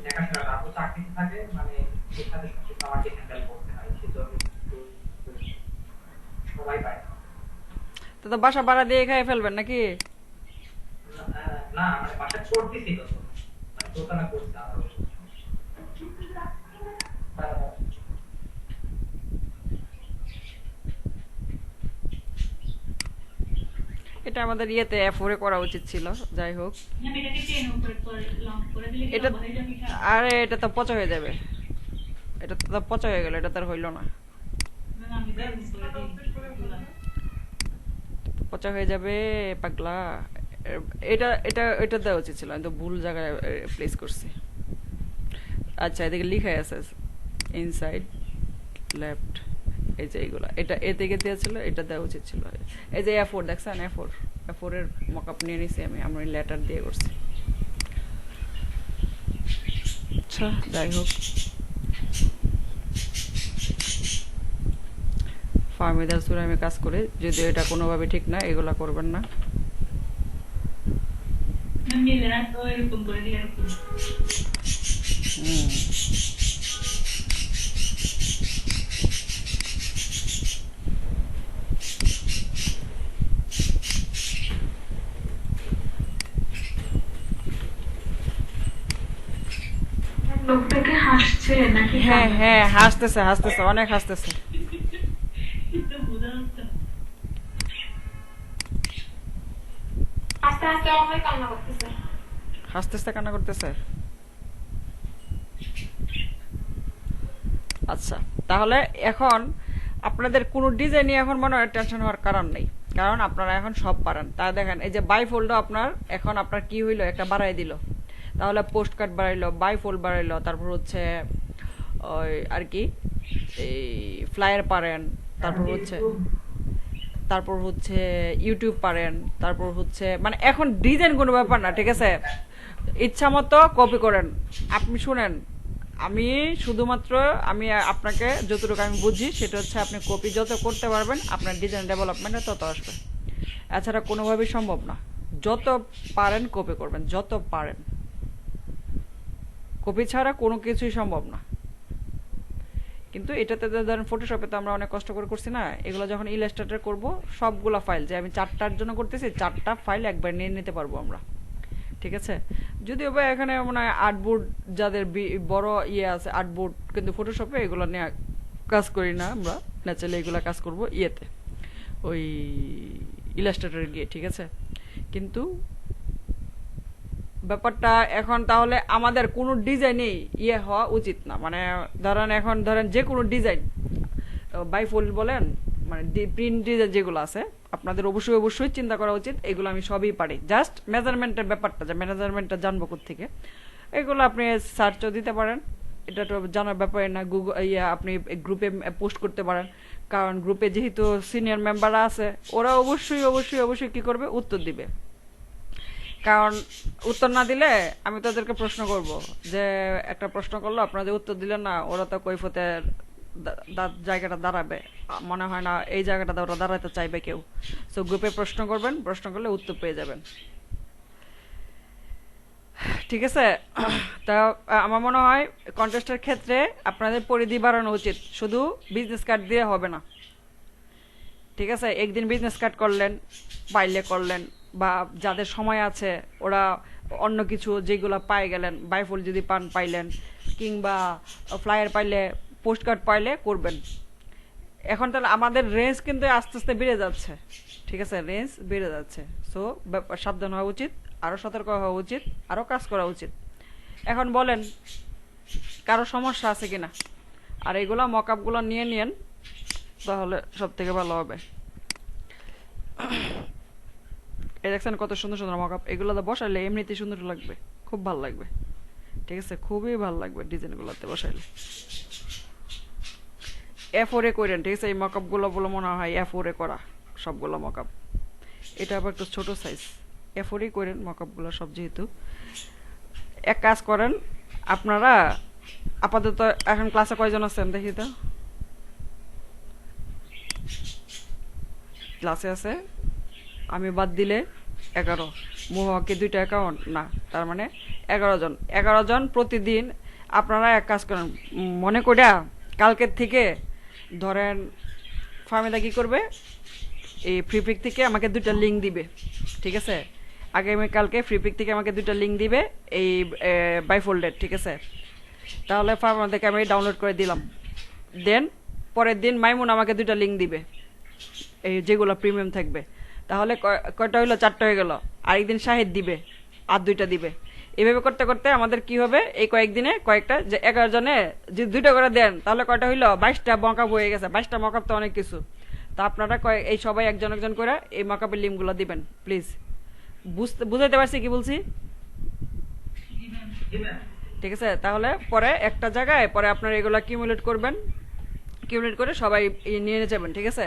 দেখাশোনা রাখো চাকরি থাকে মানে এর সাথে সবকিছু আমাকে হ্যান্ডেল করতে হয়, সেজন্য একটু সবাই পায় না। তো বাসা ভাড়া দিয়ে খাই ফেলবেন নাকি? না মানে বাসা করতেছি তো, মানে দোকানে করতে আমার এটা আমাদের ইয়েতে এফোরে করা উচিত ছিল, যাই হোক। আমি এটাকে টেনে উপরে লং করে দিলে কি এটা লম্বা হয়ে যাবে কি? আরে এটা তো পচা হয়ে যাবে, এটা তো পচা হয়ে গেল, এটা তো আর হইলো না, না, আমি করে দিই। পচা হয়ে যাবে পাগলা। এটা এটা এটা দেওয়া উচিত ছিল, আমি তো ভুল জায়গায় প্লেস করছি। আচ্ছা এদিকে লিখা আছে ইনসাইড লেফট, এই যে এইগুলা, এটা এ থেকে দেওয়া ছিল, এটা দেওয়া উচিত ছিল। এই যে এ4 দেখছেন, এ4 এর মকআপ নিয়ে নিছি আমি লেটার দিয়ে করছি। আচ্ছা যাই হোক, ফার্মিদার সুরে আমি কাজ করি, যদিও এটা কোনোভাবে ঠিক না, এগুলা করবেন না। নিজেরা তো এরকম করে দিয়ে আর কি। হুম। লোকটাকে হাসছে নাকি? হ্যাঁ হ্যাঁ হাসতেছে হাসতেছে, অনেক হাসতেছে। কিন্তু বোঝা যাচ্ছে না। আস্তে আস্তে অনেক কান্না করতেছে। হাসতেছে কান্না করতেছে। আচ্ছা তাহলে এখন আপনাদের কোনো ডিজাইনই এখন মনে হয় টেনশন হওয়ার কারণ নেই, কারণ আপনারা এখন সব পারেন। তা দেখেন এই যে বাইফোল্ডও আপনার এখন আপনার কি হইলো, একটা বাড়াই দিল, তাহলে পোস্ট কার্ড বাড়াইলো, বাইফোল্ড বাড়াইলো, তারপর হচ্ছে ওই আর কি এই ফ্লায়ার পারেন, তারপর হচ্ছে ইউটিউব পারেন, তারপর হচ্ছে মানে এখন ডিজাইন কোনো ব্যাপার না, ঠিক আছে, ইচ্ছা মতো কপি করেন। আপনি শুনেন, আমি শুধুমাত্র আমি আপনাকে যতটুকু আমি বুঝি সেটা হচ্ছে আপনি কপি যত করতে পারবেন আপনার ডিজাইন ডেভেলপমেন্টে তত আসবে, এছাড়া কোনোভাবেই সম্ভব না। যত পারেন কপি করবেন, যত পারেন, কপি ছাড়া কোনো কিছুই সম্ভব না। কিন্তু এটাতে ধরেন ফটোশপে তো আমরা অনেক কষ্ট করে করছি না, এগুলো যখন ইলাস্ট্রেটর করব সবগুলা ফাইল যে আমি 4টার জন্য করতেছি 4টা ফাইল একবার নিয়ে নিতে পারবো আমরা, ঠিক আছে। যদিও বা এখানে মানে আর্টবোর্ড যাদের বড় ইয়ে আছে আর্টবোর্ড, কিন্তু ফটোশপে এগুলো নেওয়া কাজ করি না আমরা, ন্যাচারালি এগুলা কাজ করব ইয়েতে, ওই ইলাস্ট্রেটরে গিয়ে, ঠিক আছে। কিন্তু ব্যাপারটা এখন তাহলে আমাদের কোনো ডিজাইনেই ইয়ে হওয়া উচিত না, মানে এখন ধরেন যে কোনো ডিজাইন বাইফোল্ড বলেন, মানে প্রিন্ট ডিজাইন যেগুলো আছে আপনাদের অবশ্যই অবশ্যই চিন্তা করা উচিত। এগুলো আমি সবই পারি, জাস্ট মেজারমেন্টের ব্যাপারটা, যে মেজারমেন্টটা জানবো থেকে, এগুলো আপনি সার্চও দিতে পারেন, এটা তো জানার ব্যাপারে না। গুগল আপনি গ্রুপে পোস্ট করতে পারেন, কারণ গ্রুপে যেহেতু সিনিয়র মেম্বাররা আছে, ওরা অবশ্যই অবশ্যই অবশ্যই কি করবে, উত্তর দিবে। কারণ উত্তর না দিলে আমি তাদেরকে প্রশ্ন করব, যে একটা প্রশ্ন করলো আপনারা যে উত্তর দিলেন না, ওরা তো কৈফতের জায়গাটা দাঁড়াবে, মনে হয় না এই জায়গাটা ওরা দাঁড়াতে চাইবে কেউ। সো গ্রুপে প্রশ্ন করবেন, প্রশ্ন করলে উত্তর পেয়ে যাবেন, ঠিক আছে। তা আমার মনে হয় কন্টেস্টের ক্ষেত্রে আপনাদের পরিধি বাড়ানো উচিত, শুধু বিজনেস কার্ড দিয়ে হবে না, ঠিক আছে। একদিন বিজনেস কার্ড করলেন, পাইলে করলেন, বা যাদের সময় আছে ওরা অন্য কিছু যেগুলো পাই গেলেন, বাইফুল যদি পান পাইলেন, কিংবা ফ্লায়ার পাইলে, পোস্ট কার্ড পাইলে করবেন। এখন তাহলে আমাদের রেঞ্জ কিন্তু আস্তে আস্তে বেড়ে যাচ্ছে, ঠিক আছে, রেঞ্জ বেড়ে যাচ্ছে। সো সাবধান হওয়া উচিত, আরও সতর্ক হওয়া উচিত, আরও কাজ করা উচিত। এখন বলেন কারো সমস্যা আছে কিনা, আর এগুলো মকআপগুলো নিয়ে নিয়েন, তাহলে সব থেকে ভালো হবে। এই দেখছেন কত সুন্দর সুন্দর মকআপ, এগুলোতে বসাইলে এমনিতেই সুন্দর লাগবে, খুব ভালো লাগবে, ঠিক আছে, খুবই ভালো লাগবে ডিজাইনগুলোতে বসাইলে। A4 করেন, ঠিক আছে। এই মকআপগুলো বলে মনে হয় A4 করা সবগুলো মকআপ, এটা আবার একটু ছোট সাইজ। A4 করেন মকআপগুলো সব, যেহেতু এক কাজ করেন আপনারা আপাতত। এখন ক্লাসে কয়জন আছেন দেখি তো, ক্লাসে আছে আমি বাদ দিলে 11, মোহকে 2টা অ্যাকাউন্ট না, তার মানে 11 জন। 11 জন প্রতিদিন আপনারা এক কাজ করেন, মনে করিয়া কালকের থেকে ধরেন ফার্মেদা কি করবে, এই ফ্রিপিক থেকে আমাকে 2টা লিঙ্ক দিবে, ঠিক আছে। আগামীকালকে ফ্রিপিক থেকে আমাকে 2টা লিঙ্ক দিবে এই বাইফোল্ডের, ঠিক আছে। তাহলে ফার্মেদা থেকে আমি ডাউনলোড করে দিলাম, দেন পরের দিন মাইমুন আমাকে 2টা লিঙ্ক দিবে, এই যেগুলো প্রিমিয়াম থাকবে। তাহলে কয়টা হইলো, 4টা হয়ে গেল। আরেকদিন শাহিদ দিবে, আর 2টা দিবে। এইভাবে করতে করতে আমাদের কি হবে, এই কয়েকদিনে কয়েকটা, যে 11 জনে যদি 2টা করে দেন তাহলে কয়টা হইলো, 22টা মকআপ হয়ে গেছে। 22টা মকআপ তো অনেক কিছু। তো আপনারা এই সবাই একজন একজন করে এই মকআপের লিঙ্কগুলো দিবেন প্লিজ। বুঝাইতে পারছি কি বলছি, ঠিক আছে। তাহলে পরে একটা জায়গায় পরে আপনারা এগুলো কিউমুলেট করবেন, কিউমুলেট করে সবাই নিয়ে যাবেন, ঠিক আছে।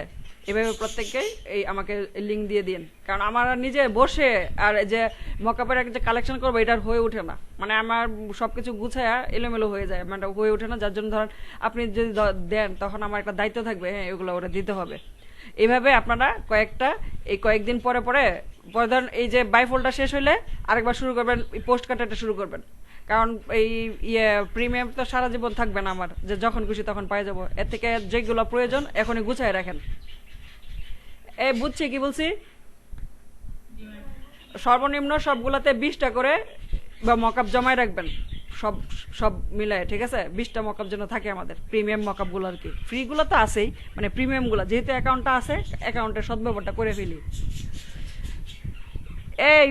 এভাবে প্রত্যেককেই এই আমাকে লিঙ্ক দিয়ে দিন, কারণ আমার নিজে বসে আর যে মকআপের যে কালেকশন করবো এটার হয়ে ওঠে না, মানে আমার সবকিছু গুছায়া এলোমেলো হয়ে যায়, মানে হয়ে ওঠে না। যার জন্য ধরেন আপনি যদি দেন তখন আমার একটা দায়িত্ব থাকবে, হ্যাঁ এগুলো ওরা দিতে হবে। এইভাবে আপনারা এই কয়েকদিন পরে পরে ধরেন এই যে বাইফোল্ডটা শেষ হইলে আরেকবার শুরু করবেন, পোস্ট কার্ডটা শুরু করবেন। কারণ এই প্রিমিয়াম তো সারা জীবন থাকবে না আমার, যে যখন খুশি তখন পাই যাবো। এর থেকে যেগুলো প্রয়োজন এখনই গুছাই রাখেন। এই বুঝছি কি বলছি, সর্বনিম্ন সবগুলাতে 20টা করে বা মকআপ জমায় রাখবেন, সব সব মিলায়, ঠিক আছে। 20টা মকআপ যেন থাকে আমাদের, প্রিমিয়াম মকআপ গুলো আর কি। ফ্রি গুলো তো আছেই, মানে প্রিমিয়াম গুলো যেহেতু অ্যাকাউন্টটা আছে, অ্যাকাউন্টের সদ্ব্যবহারটা করে ফেলি। এই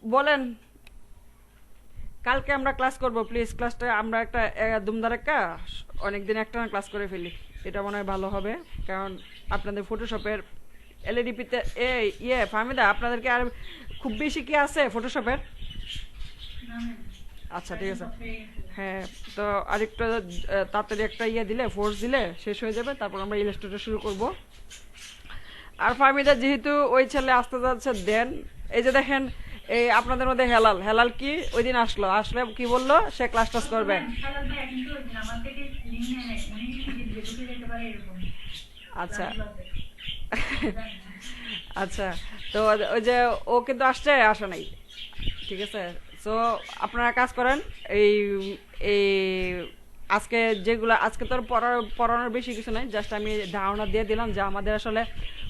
বলেন কালকে আমরা ক্লাস করব প্লিজ, ক্লাসটা আমরা একটা দুমদার একটা অনেকদিন একটা ক্লাস করে ফেলি, এটা মনে হয় ভালো হবে। কারণ আপনাদের ফটোশপের এলইডিপিতে ফাহমিদা আপনাদেরকে আর খুব বেশি কি আছে ফটোশপের? আচ্ছা ঠিক আছে, হ্যাঁ। তো আরেকটা তাড়াতাড়ি একটা দিলে, ফোর্স দিলে শেষ হয়ে যাবে, তারপর আমরা ইলাস্ট্রেটর শুরু করব। আর ফাহমিদা যেহেতু ওই ছেলে আসতে যাচ্ছে, দেন এই যে দেখেন এই আপনাদের মধ্যে হেলাল কি ওই দিন আসলে কি বললো, সে ক্লাস টাস করবে। আচ্ছা আচ্ছা, তো ওই যে ও কিন্তু আসা নাই, ঠিক আছে। সো আপনারা কাজ করেন, এই আজকে যেগুলো আজকে তো পড়ানোর বেশি কিছু নাই, জাস্ট আমি ধারণা দিয়ে দিলাম যে আমাদের আসলে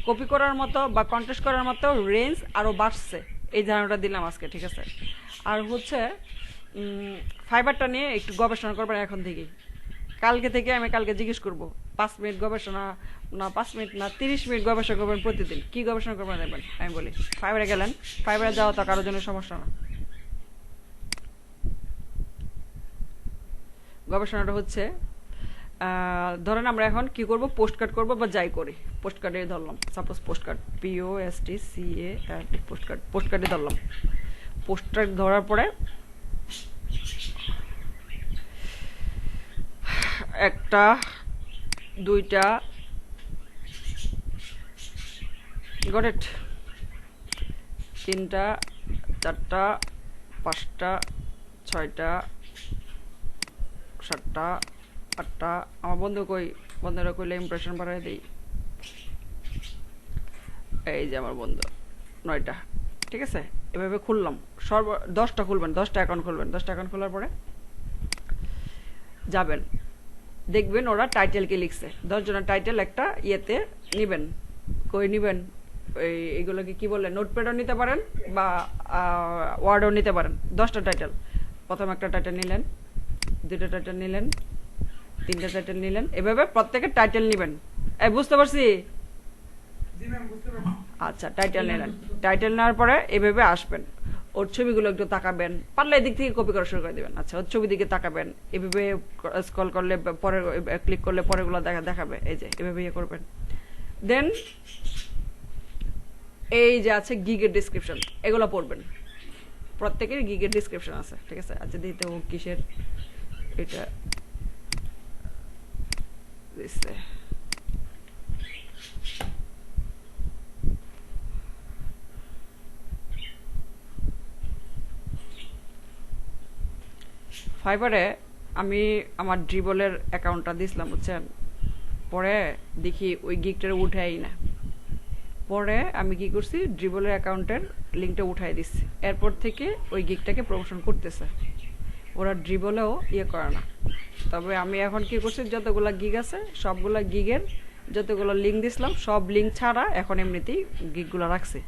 কপি করার মতো বা কন্টেস্ট করার মতো রেঞ্জ আরও বাড়ছে, এই ধারণাটা দিলাম আজকে, ঠিক আছে। আর হচ্ছে ফাইবারটা নিয়ে একটু গবেষণা করবেন এখন থেকেই, কালকে থেকে আমি কালকে জিজ্ঞেস করব 5 মিনিট গবেষণা না 5 মিনিট না 30 মিনিট গবেষণা করবেন প্রতিদিন, কি গবেষণা করবেন দেখবেন। আমি বলি ফাইবারে গেলেন, ফাইবারে যাওয়া তো কারোর জন্য সমস্যা না। গবেষণাটা হচ্ছে ধরেন আমরা এখন কি করব, পোস্ট কার্ড করবো বা যাই করি, পোস্ট কার্ডে ধরলাম, suppose post card POSTCARD post কার্ডে ধরলাম। পোস্ট কার্ড ধরার পরে একটা, দুইটা, গট ইট, তিনটা, চারটা, পাঁচটা, ছয়টা, সাতটা, আটটা, আমার বন্ধু কই, বন্ধুরা কইলে ইমপ্রেশন বাড়াই দিই, এই যে আমার বন্ধু 9টা, ঠিক আছে। এভাবে খুললাম, 10টা খুলবেন, 10টা অ্যাকাউন্ট খুলবেন। 10টা অ্যাকাউন্ট খোলার পরে যাবেন, দেখবেন ওরা টাইটেল কি লিখছে, 10 জনের টাইটেল একটা ইয়েতে নিবেন। কই নিবেন, এইগুলোকে কি বলে, নোটপ্যাডও নিতে পারেন বা ওয়ার্ডও নিতে পারেন। 10টা টাইটেল, প্রথম একটা টাইটেল নিলেন, 2টা টাইটেল নিলেন, 3টা টাইটেল নিলেন, এভাবে প্রত্যেকের টাইটেল নিবেন। এই বুঝতে পারছি? জি ম্যাম, বুঝতে পারছি। আচ্ছা, টাইটেল নিলেন, টাইটেল নেওয়ার পরে এভাবে আসবেন, ওর ছবিগুলো একটু তাকাবেন, পারলে এদিক থেকে কপি করা শুরু করে দেবেন। আচ্ছা, ওর ছবি দিকে তাকাবেন, এভাবে স্ক্রল করলে পরে ক্লিক করলে পরেগুলো দেখাবে, এই যে এভাবে ইয়ে করবেন। দেন এই যে আছে গিগের ডিসক্রিপশন, এগুলো পড়বেন। প্রত্যেকের গিগের ডিসক্রিপশন আছে, ঠিক আছে। আচ্ছা, দিতে ও কিসের এটা দিচ্ছে, ফাইবারে আমি আমার ড্রিবলের অ্যাকাউন্টটা দিছিলাম, বুঝছেন। পরে দেখি ওই গিগটা উঠাই না, পরে আমি কি করছি, ড্রিবলের অ্যাকাউন্টের লিঙ্কটা উঠাই দিচ্ছি। এরপর থেকে ওই গিগটাকে প্রমোশন করতেছে, ওরা ড্রিবলেও ইয়ে করে না। তবে আমি এখন কি করছি, যতগুলো গিগ আছে সবগুলো গিগের যতগুলো লিঙ্ক দিছিলাম সব লিঙ্ক ছাড়া এখন এমনিতেই গিগগুলো রাখছি।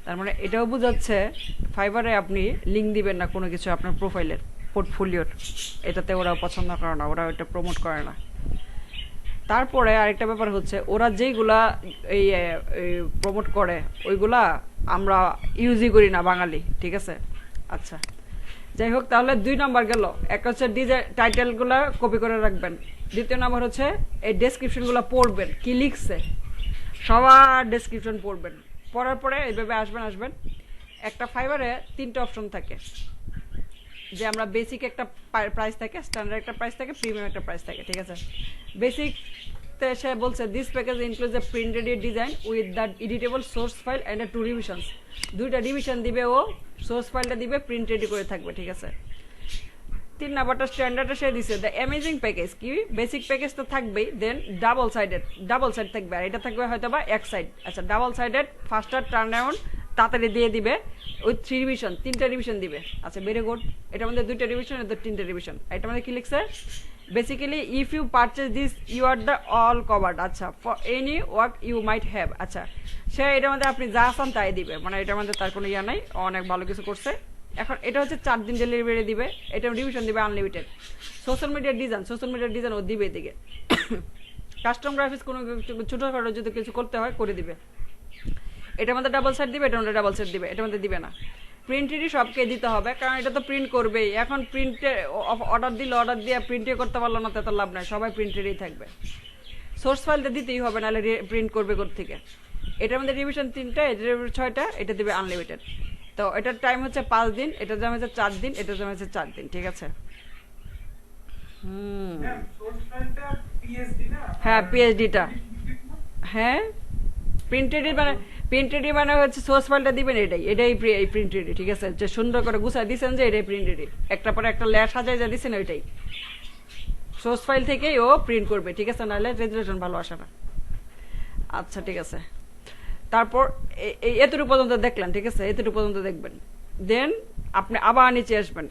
তার মানে এটাও বোঝাচ্ছে ফাইবারে আপনি লিঙ্ক দিবেন না কোনো কিছু আপনার প্রোফাইলের, পোর্টফোলিওর, এটাতে ওরা পছন্দ করে না, ওরা ওটা প্রমোট করে না। তারপরে আরেকটা ব্যাপার হচ্ছে, ওরা যেইগুলা এই প্রমোট করে ওইগুলা আমরা ইউজই করি না বাঙালি, ঠিক আছে। আচ্ছা, যাই হোক, তাহলে 2 নাম্বার গেল। একটা হচ্ছে টাইটেলগুলা কপি করে রাখবেন, দ্বিতীয় নাম্বার হচ্ছে এই ডেসক্রিপশনগুলো পড়বেন, কি লিখছে সবার ডেসক্রিপশন পড়বেন। পড়ার পরে এইভাবে আসবেন। একটা ফাইবারে 3টা অপশন থাকে, যে আমরা বেসিক একটা প্রাইস থাকে, স্ট্যান্ডার্ড একটা প্রাইস থাকে, প্রিমিয়াম একটা প্রাইস থাকে, ঠিক আছে। বেসিকতে সে বলছে this package includes A printed design with the editable source file and 2 revisions. 2টা রিভিশন দিবে, ও সোর্স ফাইলটা দিবে, প্রিন্ট রেডি করে থাকবে, ঠিক আছে। 3 নাম্বারটা স্ট্যান্ডার্ডটা সে দিছে দ্য অ্যামেজিং প্যাকেজ, কি বেসিক প্যাকেজ তো থাকবেই, দেন ডাবল সাইড থাকবে, আর এটা থাকবে হয়তো বা এক সাইড। আচ্ছা, ডাবল সাইডেড ফাস্টার টার্ন অ্যারাউন্ড, তাড়াতাড়ি দিয়ে দিবে, ওই 3 রিভিশন, 3টা রিভিশন দিবে। আচ্ছা, ভেরি গুড। এটার মধ্যে 2টা রিভিশন, এটা 3টা রিভিশন। এটার মধ্যে কি লিখছে, basically if you purchase this you are the all covered. আচ্ছা, for any work you might have. আচ্ছা, সে এটার মধ্যে আপনি যা চান তাই দিবে, মানে এটার মধ্যে তার কোনো ইয়া নাই, অনেক ভালো কিছু করছে। এখন এটা হচ্ছে 4 দিন ডেলিভারি দিবে, এটা রিভিশন দিবে আনলিমিটেড। সোশ্যাল মিডিয়ার ডিজাইন ও দিবে এদিকে। কাস্টম গ্রাফিক্স কোনো ছোটখাটো যদি কিছু করতে হয় করে দিবে। এটার মধ্যে ডাবল সাইড দিবে, এটার মধ্যে ডাবল সাইড দিবে, এটার মধ্যে দিবে না। প্রিন্টেরই সবকে দিতে হবে, কারণ এটা তো প্রিন্ট করবেই। এখন প্রিন্টে অর্ডার দিয়ে প্রিন্টে করতে পারলো না, তো লাভ নাই, সবাই প্রিন্টেরই থাকবে। সোর্স ফাইলটা দিতেই হবে, নাহলে প্রিন্ট করবে থেকে। এটার মধ্যে রিভিশন 3টা, এটার 6টা, এটা দিবে আনলিমিটেড। তো এটার টাইম হচ্ছে 5 দিন, এটার দাম হচ্ছে 4 দিন, এটার দাম হচ্ছে 4 দিন, ঠিক আছে। ম্যাম, সোর্স ফাইলটা পিএসডি না? হ্যাঁ, পিএইচডিটা, হ্যাঁ প্রিন্টেডই মানে হচ্ছে সোর্স ফাইলটা দিবেন, এটাই প্রিন্টেডই, ঠিক আছে। যে সুন্দর করে গুছাই দিচ্ছেন যে এটাই প্রিন্টেডই, একটা পরে একটা লেয়ার সাজাই যা দিচ্ছেন ওইটাই সোর্স ফাইল থেকেই ও প্রিন্ট করবে, ঠিক আছে, নাহলে রেজুলেশন ভালো আসে না। আচ্ছা, ঠিক আছে। তারপর এতটুকু পর্যন্ত দেখলেন, ঠিক আছে, এতটুকু পর্যন্ত দেখবেন। দেন আপনি আবার নিচে আসবেন,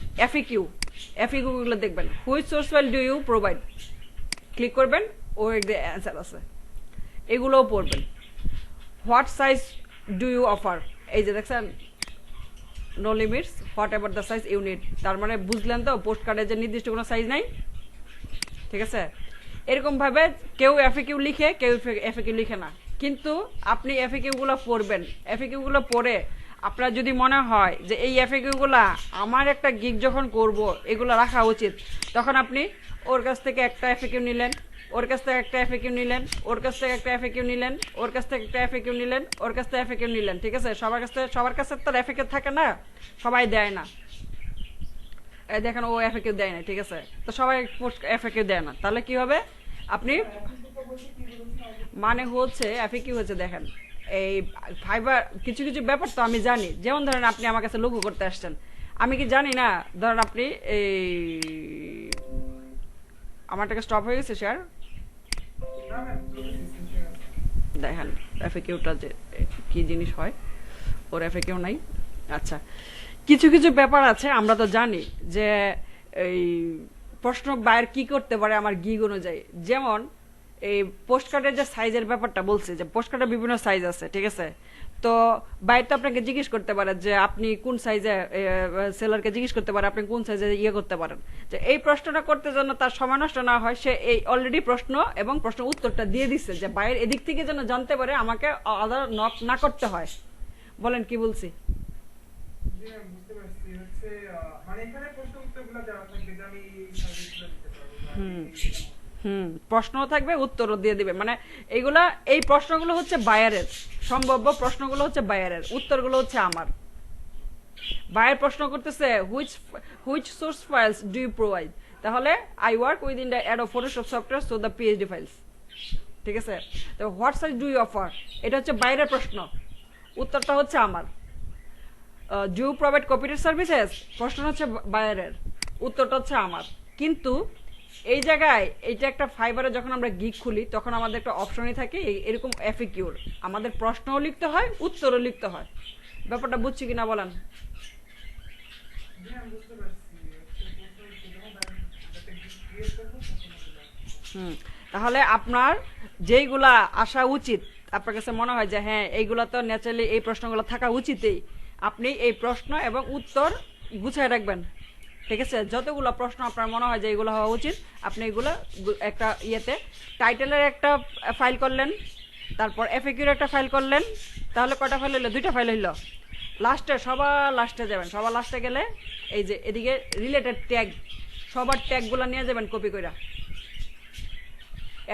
এফএকিউ গুলো দেখবেন, which source file do you provide, click করবেন, ও অ্যান্সার আছে, এগুলোও পড়বেন। What size do you offer, এই যে দেখছেন no limits, whatever the size you need. তার মানে বুঝলেন তো, পোস্ট কার্ডের যে নির্দিষ্ট কোনো সাইজ নাই, ঠিক ঠিক আছে? এরকম ভাবে কেউ এফএকিউ লিখে, কেউ এফএকিউ লিখে না, কিন্তু আপনি এফএকিউ গুলো পড়বেন। এফএকিউ গুলো পড়ে আপনার যদি মনে হয় যে এই এফএকিউ গুলা আমার একটা গিগ যখন করব এগুলো রাখা উচিত, তখন আপনি ওর কাছ থেকে একটা এফএকিউ নিলেন, ওর কাছ থেকে একটা এফএকিউ নিলেন, ওর কাছ থেকে একটা এফএকিউ নিলেন, ওর কাছ থেকে একটা এফএকিউ নিলেন, ওর কাছ থেকে এফএকিউ নিলেন। ঠিক আছে? সবার কাছে তো এফএকিউ থাকে না, সবাই দেয় না। এই দেখেন ও এফএকিউ দেয় না, ঠিক আছে? তো সবাই এফএকিউ দেয় না, তাহলে কি হবে? আপনি মানে হচ্ছে এফএকিউ হচ্ছে, দেখেন এই ফাইবার কিছু কিছু ব্যাপার তো আমি জানি। যেমন ধরেন আপনি আমার কাছে লঘু করতে আসছেন, আমি কি জানি না? ধরেন আপনি এই আমারটাকে স্টপ হয়ে গেছে স্যার, না ম্যাম দেখেন এফএকিউটা যে কি জিনিস হয়, ওর এফএকিউ নাই। আচ্ছা, কিছু কিছু ব্যাপার আছে আমরা তো জানি যে এই প্রশ্ন বাইরে কি করতে পারে আমার গিগ অনুযায়ী। যেমন এই পোস্ট কার্ডের যে সাইজের ব্যাপারটা বলছে, যে পোস্ট কার্ডের বিভিন্ন সাইজ আছে, ঠিক আছে? তো বাইরে তো আপনাকে জিজ্ঞেস করতে পারে যে আপনি কোন সাইজে, সেলারকে জিজ্ঞেস করতে পারে আপনি কোন সাইজে ইয়ে করতে পারেন। যে এই প্রশ্নটা করতে যেন তার সময় নষ্ট না হয়, সে এই অলরেডি প্রশ্ন এবং প্রশ্ন উত্তরটা দিয়ে দিচ্ছে, যে বাইরের এদিক থেকে যেন জানতে পারে, আমাকে আলাদা নক না করতে হয়। বলেন কি বলছি? জি ম্যাম বুঝতে পারছি। হচ্ছে মানে এখানে প্রশ্ন উত্তরগুলো দেওয়া থাকবে যে আমি এই সার্ভিসগুলো দিতে পারবো বা প্রশ্নও থাকবে, উত্তরও দিয়ে দিবে। মানে এইগুলা, এই প্রশ্নগুলো হচ্ছে বায়ারের, সম্ভাব্য প্রশ্নগুলো হচ্ছে বায়ারের, উত্তরগুলো হচ্ছে আমার। বায়ার প্রশ্ন করতেছে which source files do you provide, তাহলে I work with in the Adobe Photoshop software, so the PHD files. ঠিক আছে? তো what size do you offer, এটা হচ্ছে বাইরের প্রশ্ন, উত্তরটা হচ্ছে আমার। Do you provide computer services, প্রশ্ন হচ্ছে বাইরের, উত্তরটা হচ্ছে আমার। কিন্তু এই জায়গায় এইটা একটা ফাইবারে যখন আমরা গিগ খুলি, তখন আমাদের একটা অপশনই থাকে এরকম এফএকিউর, আমাদের প্রশ্নও লিখতে হয়, উত্তরও লিখতে হয়। ব্যাপারটা বুঝছি কিনা বলেন? জি আমি বুঝতে পারছি। হচ্ছে প্রশ্ন উত্তর যখন যাতে ক্রিয়েট করবো প্রশ্নগুলো। তাহলে আপনার যেইগুলা আসা উচিত, আপনার কাছে মনে হয় যে হ্যাঁ এইগুলা তো ন্যাচারালি এই প্রশ্নগুলো থাকা উচিতই, আপনি এই প্রশ্ন এবং উত্তর গুছিয়ে রাখবেন। ঠিক আছে? যতগুলো প্রশ্ন আপনার মনে হয় যে এইগুলো হওয়া উচিত, আপনি এগুলো একটা ইয়েতে টাইটেলের একটা ফাইল করলেন, তারপর এফএকিউর একটা ফাইল করলেন, তাহলে কয়টা ফাইল হইলো? 2টা ফাইল হইলো। লাস্টে, সবার লাস্টে যাবেন, সবার লাস্টে গেলে এই যে এদিকে রিলেটেড ট্যাগ, সবার ট্যাগগুলো নিয়ে যাবেন কপি কইরা।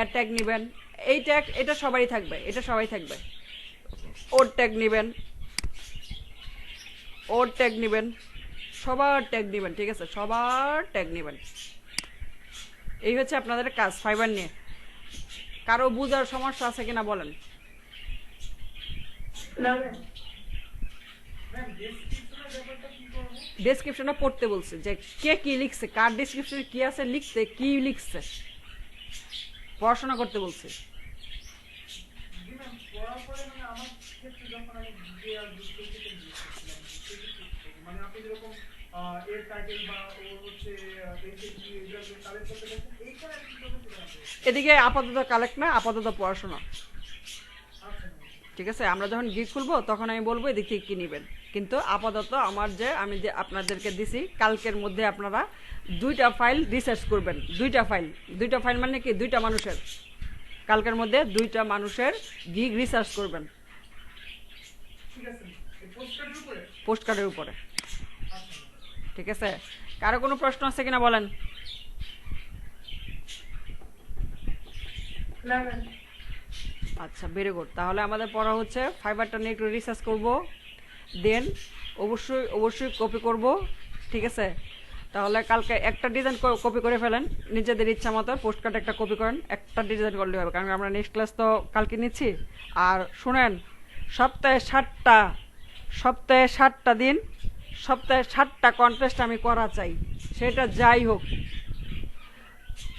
এর ট্যাগ নেবেন, এই ট্যাগ এটা সবারই থাকবে, এটা সবাই থাকবে। ওর ট্যাগ নেবেন, ওর ট্যাগ নেবেন, সবার ট্যাগ নেবেন। ঠিক আছে? সবার ট্যাগ নেবেন। এই হচ্ছে আপনাদের কাজ ফাইবার নিয়ে। কারো বুঝার সমস্যা আছে কিনা বলেন? ম্যাম ডেসক্রিপশনের ব্যাপারটা কি করবো? ডেসক্রিপশনে পড়তে বলছে যে কে কি লিখছে, কার ডেসক্রিপশনে কি আছে লিখছে, কি লিখছে, পড়াশোনা করতে বলছে। জি ম্যাম পড়ার পরে মানে আমার ক্ষেত্রে যখন আমি গিয়ে আর ডিসক্রিপশনে গিয়েছিলাম মানে আপনি যেরকম এর টাইটেল বা ওর হচ্ছে এসএসজি এগুলো কালেক্ট করতে পারছেন, এইখানে আমি কিভাবে চলে আসবো? এদিকে আপাতত কালেক্ট না, আপাতত পড়াশোনা। আচ্ছা ম্যাম। ঠিক আছে? আমরা যখন গিগ খুলবো তখন আমি বলবো এদিক থেকে কি নেবেন, কিন্তু আপাতত আমার যে আমি যে আপনাদেরকে দিছি, কালকের মধ্যে আপনারা 2টা ফাইল রিসার্চ করবেন। 2টা ফাইল মানে কি? 2টা মানুষের, কালকের মধ্যে 2টা মানুষের গিগ রিসার্চ করবেন ঠিক আছে এই পোস্টারের উপরে। পোস্ট কার্ডের উপরে। আচ্ছা ঠিক আছে? কারো কোনো প্রশ্ন আছে কিনা বলেন? আচ্ছা, ভেরি গুড। তাহলে আমাদের পড়া হচ্ছে ফাইবারটা নিয়ে একটু রিসার্চ করব, দেন অবশ্যই কপি করব। ঠিক আছে? তাহলে কালকে একটা ডিজাইন কপি করে ফেলেন নিজেদের ইচ্ছা মতো, পোস্ট কার্ড একটা কপি করেন, একটা ডিজাইন করলে হবে, কারণ আমরা নেক্সট ক্লাস তো কালকে নিচ্ছি। আর শুনেন, সপ্তাহে 7টা দিন, সপ্তাহে 7টা কন্টেস্ট আমি করা চাই, সেটা যাই হোক।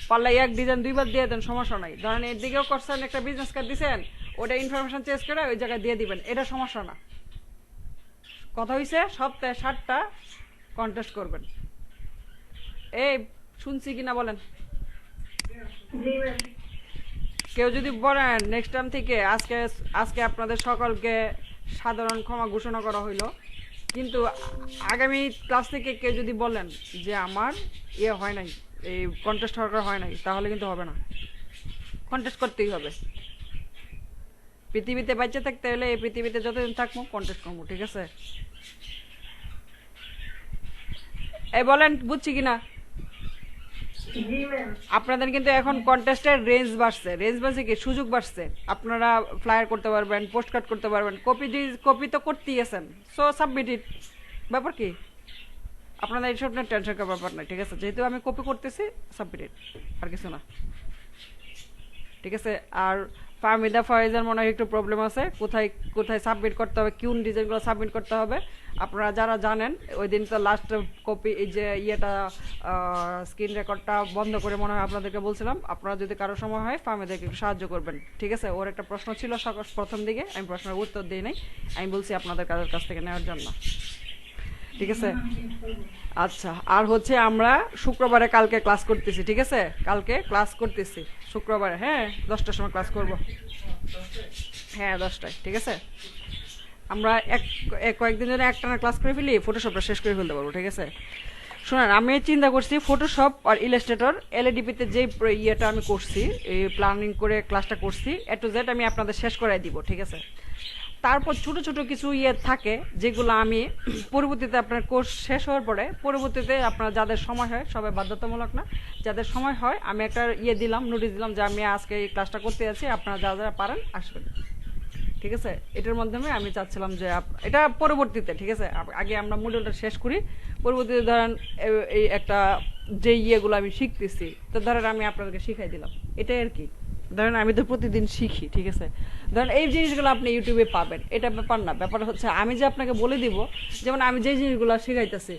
পারলে এক ডিজাইন 2বার দিয়ে দেন, সমস্যা নাই। ধরেন এর দিকেও করছেন, একটা বিজনেস কার্ড দিচ্ছেন, ওটা ইনফরমেশন চেঞ্জ করে ওই জায়গায় দিয়ে দিবেন, এটা সমস্যা না। কথা হইছে? সপ্তাহে 7টা কন্টেস্ট করবেন। এই শুনছি কিনা বলেন? কেউ যদি বলেন নেক্সট টাইম থেকে, আজকে আপনাদের সকলকে সাধারণ ক্ষমা ঘোষণা করা হইলো, কিন্তু আগামী ক্লাস থেকে কেউ যদি বলেন যে আমার হয় নাই, এই কন্টেস্ট হওয়ার হয় নাই, তাহলে কিন্তু হবে না, কন্টেস্ট করতেই হবে। পৃথিবীতে বাঁচে থাকতে হলে এই পৃথিবীতে যতদিন থাকবো কন্টেস্ট করবো, ঠিক আছে? এই বলেন বুঝছি কিনা? আপনাদের কিন্তু এখন কন্টেস্টের রেঞ্জ বাড়ছে, রেঞ্জ বাড়ছে কি সুযোগ বাড়ছে, আপনারা ফ্লায়ার করতে পারবেন, পোস্ট কার্ড করতে পারবেন, কপি তো করতেই আছেন, সো সাবমিট ইট। ব্যাপার কি আপনাদের এইসব নিয়ে টেনশন করার ব্যাপার নাই, ঠিক আছে? যেহেতু আমি কপি করতেছি সাবমিট ইট, আর কিছু না, ঠিক আছে? আর ফাহমিদা ফয়েজের মনে হয় একটু প্রবলেম আছে, কোথায় কোথায় সাবমিট করতে হবে, কোন ডিজাইনগুলো সাবমিট করতে হবে। আপনারা যারা জানেন, ওই দিন তো লাস্ট কপি এই যে ইয়েটা স্ক্রিন রেকর্ডটা বন্ধ করে মনে হয় আপনাদেরকে বলছিলাম, আপনারা যদি কারো সময় হয় ফাহমিদাকে একটু সাহায্য করবেন, ঠিক আছে? ওর একটা প্রশ্ন ছিল প্রথম দিকে, আমি প্রশ্নের উত্তর দিই নাই, আমি বলছি আপনাদের কারোর কাছ থেকে নেওয়ার জন্য, ঠিক আছে? আচ্ছা, আর হচ্ছে আমরা শুক্রবারে কালকে ক্লাস করতেছি, ঠিক আছে? কালকে ক্লাস করতেছি শুক্রবারে, হ্যাঁ 10টার সময় ক্লাস করব, হ্যাঁ 10টায়, ঠিক আছে? আমরা কয়েকদিন ধরে একটানা ক্লাস করে ফেলি, ফটোশপটা শেষ করে ফেলতে পারবো, ঠিক আছে? শোনেন, আমি চিন্তা করছি ফটোশপ আর ইলাস্ট্রেটর এলএডিপিতে যে ইয়েটা আমি করছি, এই প্ল্যানিং করে ক্লাসটা করছি এ টু জেড আমি আপনাদের শেষ করাই দিব, ঠিক আছে? তারপর ছোট ছোট কিছু ইয়ে থাকে যেগুলো আমি পরবর্তীতে আপনার কোর্স শেষ হওয়ার পরে পরবর্তীতে আপনার যাদের সময় হয়, সবাই বাধ্যতামূলক না, যাদের সময় হয় আমি একটা ইয়ে দিলাম, নোটিশ দিলাম যে আমি আজকে এই ক্লাসটা করতে যাচ্ছি, আপনারা যারা যারা পারেন আসবেন, ঠিক আছে? এটার মাধ্যমে আমি চাচ্ছিলাম যে এটা পরবর্তীতে, ঠিক আছে? আগে আমরা মডিউলটা শেষ করি, পরবর্তীতে ধরেন এই একটা যে ইয়েগুলো আমি শিখতেছি, তো ধরেন আমি আপনাদেরকে শিখাই দিলাম, এটাই আর কি। ধরেন আমি তো প্রতিদিন শিখি, ঠিক আছে? ধরেন এই জিনিসগুলো আপনি ইউটিউবে পাবেন, এটা ব্যাপার না, ব্যাপার হচ্ছে আমি যে আপনাকে বলে দিব, যেমন আমি যে জিনিসগুলো শিখাইতেছি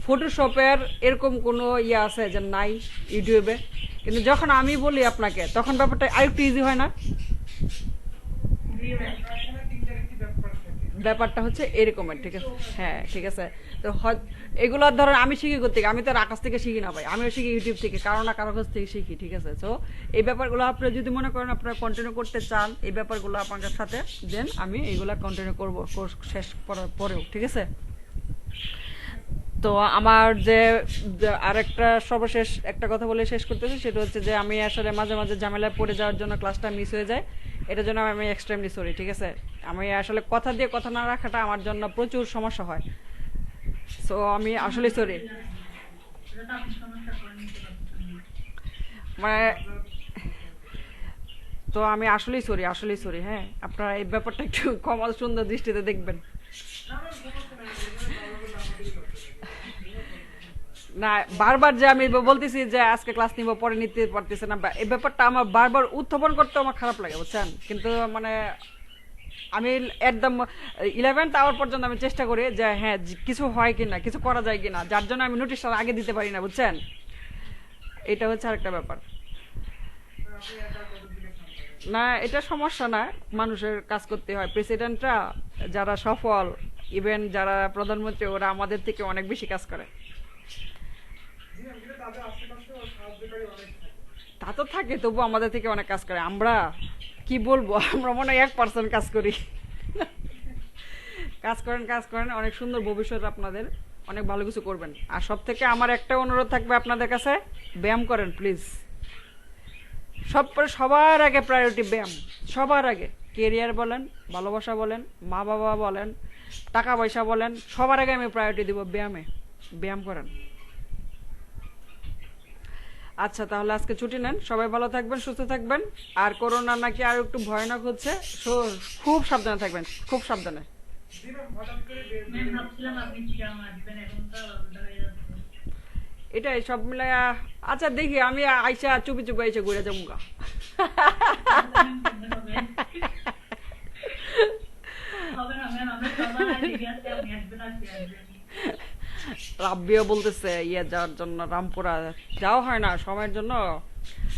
ফটোশপের এরকম কোনো ইয়ে আছে যে নাই ইউটিউবে, কিন্তু যখন আমি বলি আপনাকে তখন ব্যাপারটা আরেকটু ইজি হয় না? ব্যাপারটা হচ্ছে এরকমের, ঠিক আছে? হ্যাঁ ঠিক আছে। তো এগুলো ধরেন আমি শিখি করতে, আমি তো আর আকাশ থেকে শিখি না ভাই, আমিও শিখি ইউটিউব থেকে, কারো না কারো কাছ থেকে শিখি, ঠিক আছে? তো এই ব্যাপারগুলো আপনারা যদি মনে করেন আপনারা কন্টিনিউ করতে চান, এই ব্যাপারগুলো আপনাদের সাথে দেন, আমি এইগুলা কন্টিনিউ করবো কোর্স শেষ করার পরেও, ঠিক আছে? তো আমার যে আরেকটা সর্বশেষ একটা কথা বলে শেষ করতেছি, সেটা হচ্ছে যে আমি আসলে মাঝে মাঝে ঝামেলায় পড়ে যাওয়ার জন্য ক্লাসটা মিস হয়ে যায়, এটার জন্য আমি এক্সট্রিমলি সরি, ঠিক আছে? আমি আসলে কথা দিয়ে কথা না রাখাটা আমার জন্য প্রচুর সমস্যা হয়, সো আমি আসলে সরি, মানে তো আমি আসলেই সরি, হ্যাঁ আপনারা এই ব্যাপারটা একটু কমাল সুন্দর দৃষ্টিতে দেখবেন না। বারবার যে আমি বলতেছি যে আজকে ক্লাস নিব, পরে নিতে পারতেছে না, এই ব্যাপারটা আমার বারবার উত্থাপন করতে আমার খারাপ লাগে, বুঝছেন? কিন্তু মানে আমি একদম 11th আওয়ার পর্যন্ত আমি চেষ্টা করি যে হ্যাঁ কিছু হয় কিনা, কিছু করা যায় কিনা, যার জন্য আমি নোটিশটা আগে দিতে পারি না, বুঝছেন? এটা হচ্ছে আরেকটা ব্যাপার না, এটা সমস্যা না, মানুষের কাজ করতে হয়। প্রেসিডেন্টরা যারা সফল, ইভেন যারা প্রধানমন্ত্রী, ওরা আমাদের থেকে অনেক বেশি কাজ করে। তা তো থাকে, তবু আমাদের থেকে অনেক কাজ করে। আমরা কি বলবো, আমরা মনে হয় 1% কাজ করি। কাজ করেন, অনেক সুন্দর ভবিষ্যৎ আপনাদের, অনেক ভালো কিছু করবেন। আর সব থেকে আমার একটা অনুরোধ থাকবে আপনাদের কাছে, ব্যায়াম করেন প্লিজ। সবার আগে প্রায়োরিটি ব্যায়াম, সবার আগে। কেরিয়ার বলেন, ভালোবাসা বলেন, মা বাবা বলেন, টাকা পয়সা বলেন, সবার আগে আমি প্রায়োরিটি দিব ব্যায়ামে। ব্যায়াম করেন। আচ্ছা তাহলে আজকে ছুটি নেন, সবাই ভালো থাকবেন, সুস্থ থাকবেন। আর করোনা নাকি আর একটু ভয়ানক হচ্ছে, খুব সাবধানে থাকবেন, খুব সাবধানে। এটাই সব মিলাই। আচ্ছা দেখি আমি আইসা চুপি চুপি আইসা ঘুরে যাবো গা। রাব্বিও বলতেছে ইয়ে যাওয়ার জন্য, রামপুরা যাওয়া হয় না সময়ের জন্য।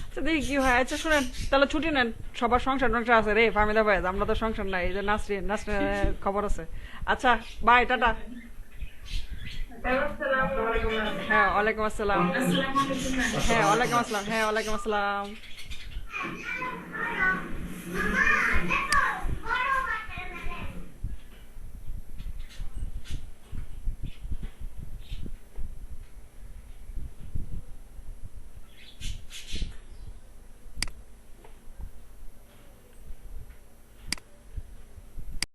আচ্ছা দেখি কি হয়। আচ্ছা শুনেন তাহলে ছুটি নেন, সবার সংসার টংসার আছে রে ফাহমিদা ভাই, আমরা তো সংসার নাই, এই যে নাসরিনের খবর আছে। আচ্ছা বাই, টাটা। হ্যাঁ ওয়ালাইকুম আসসালাম। হ্যাঁ ওয়ালাইকুম আসসালাম।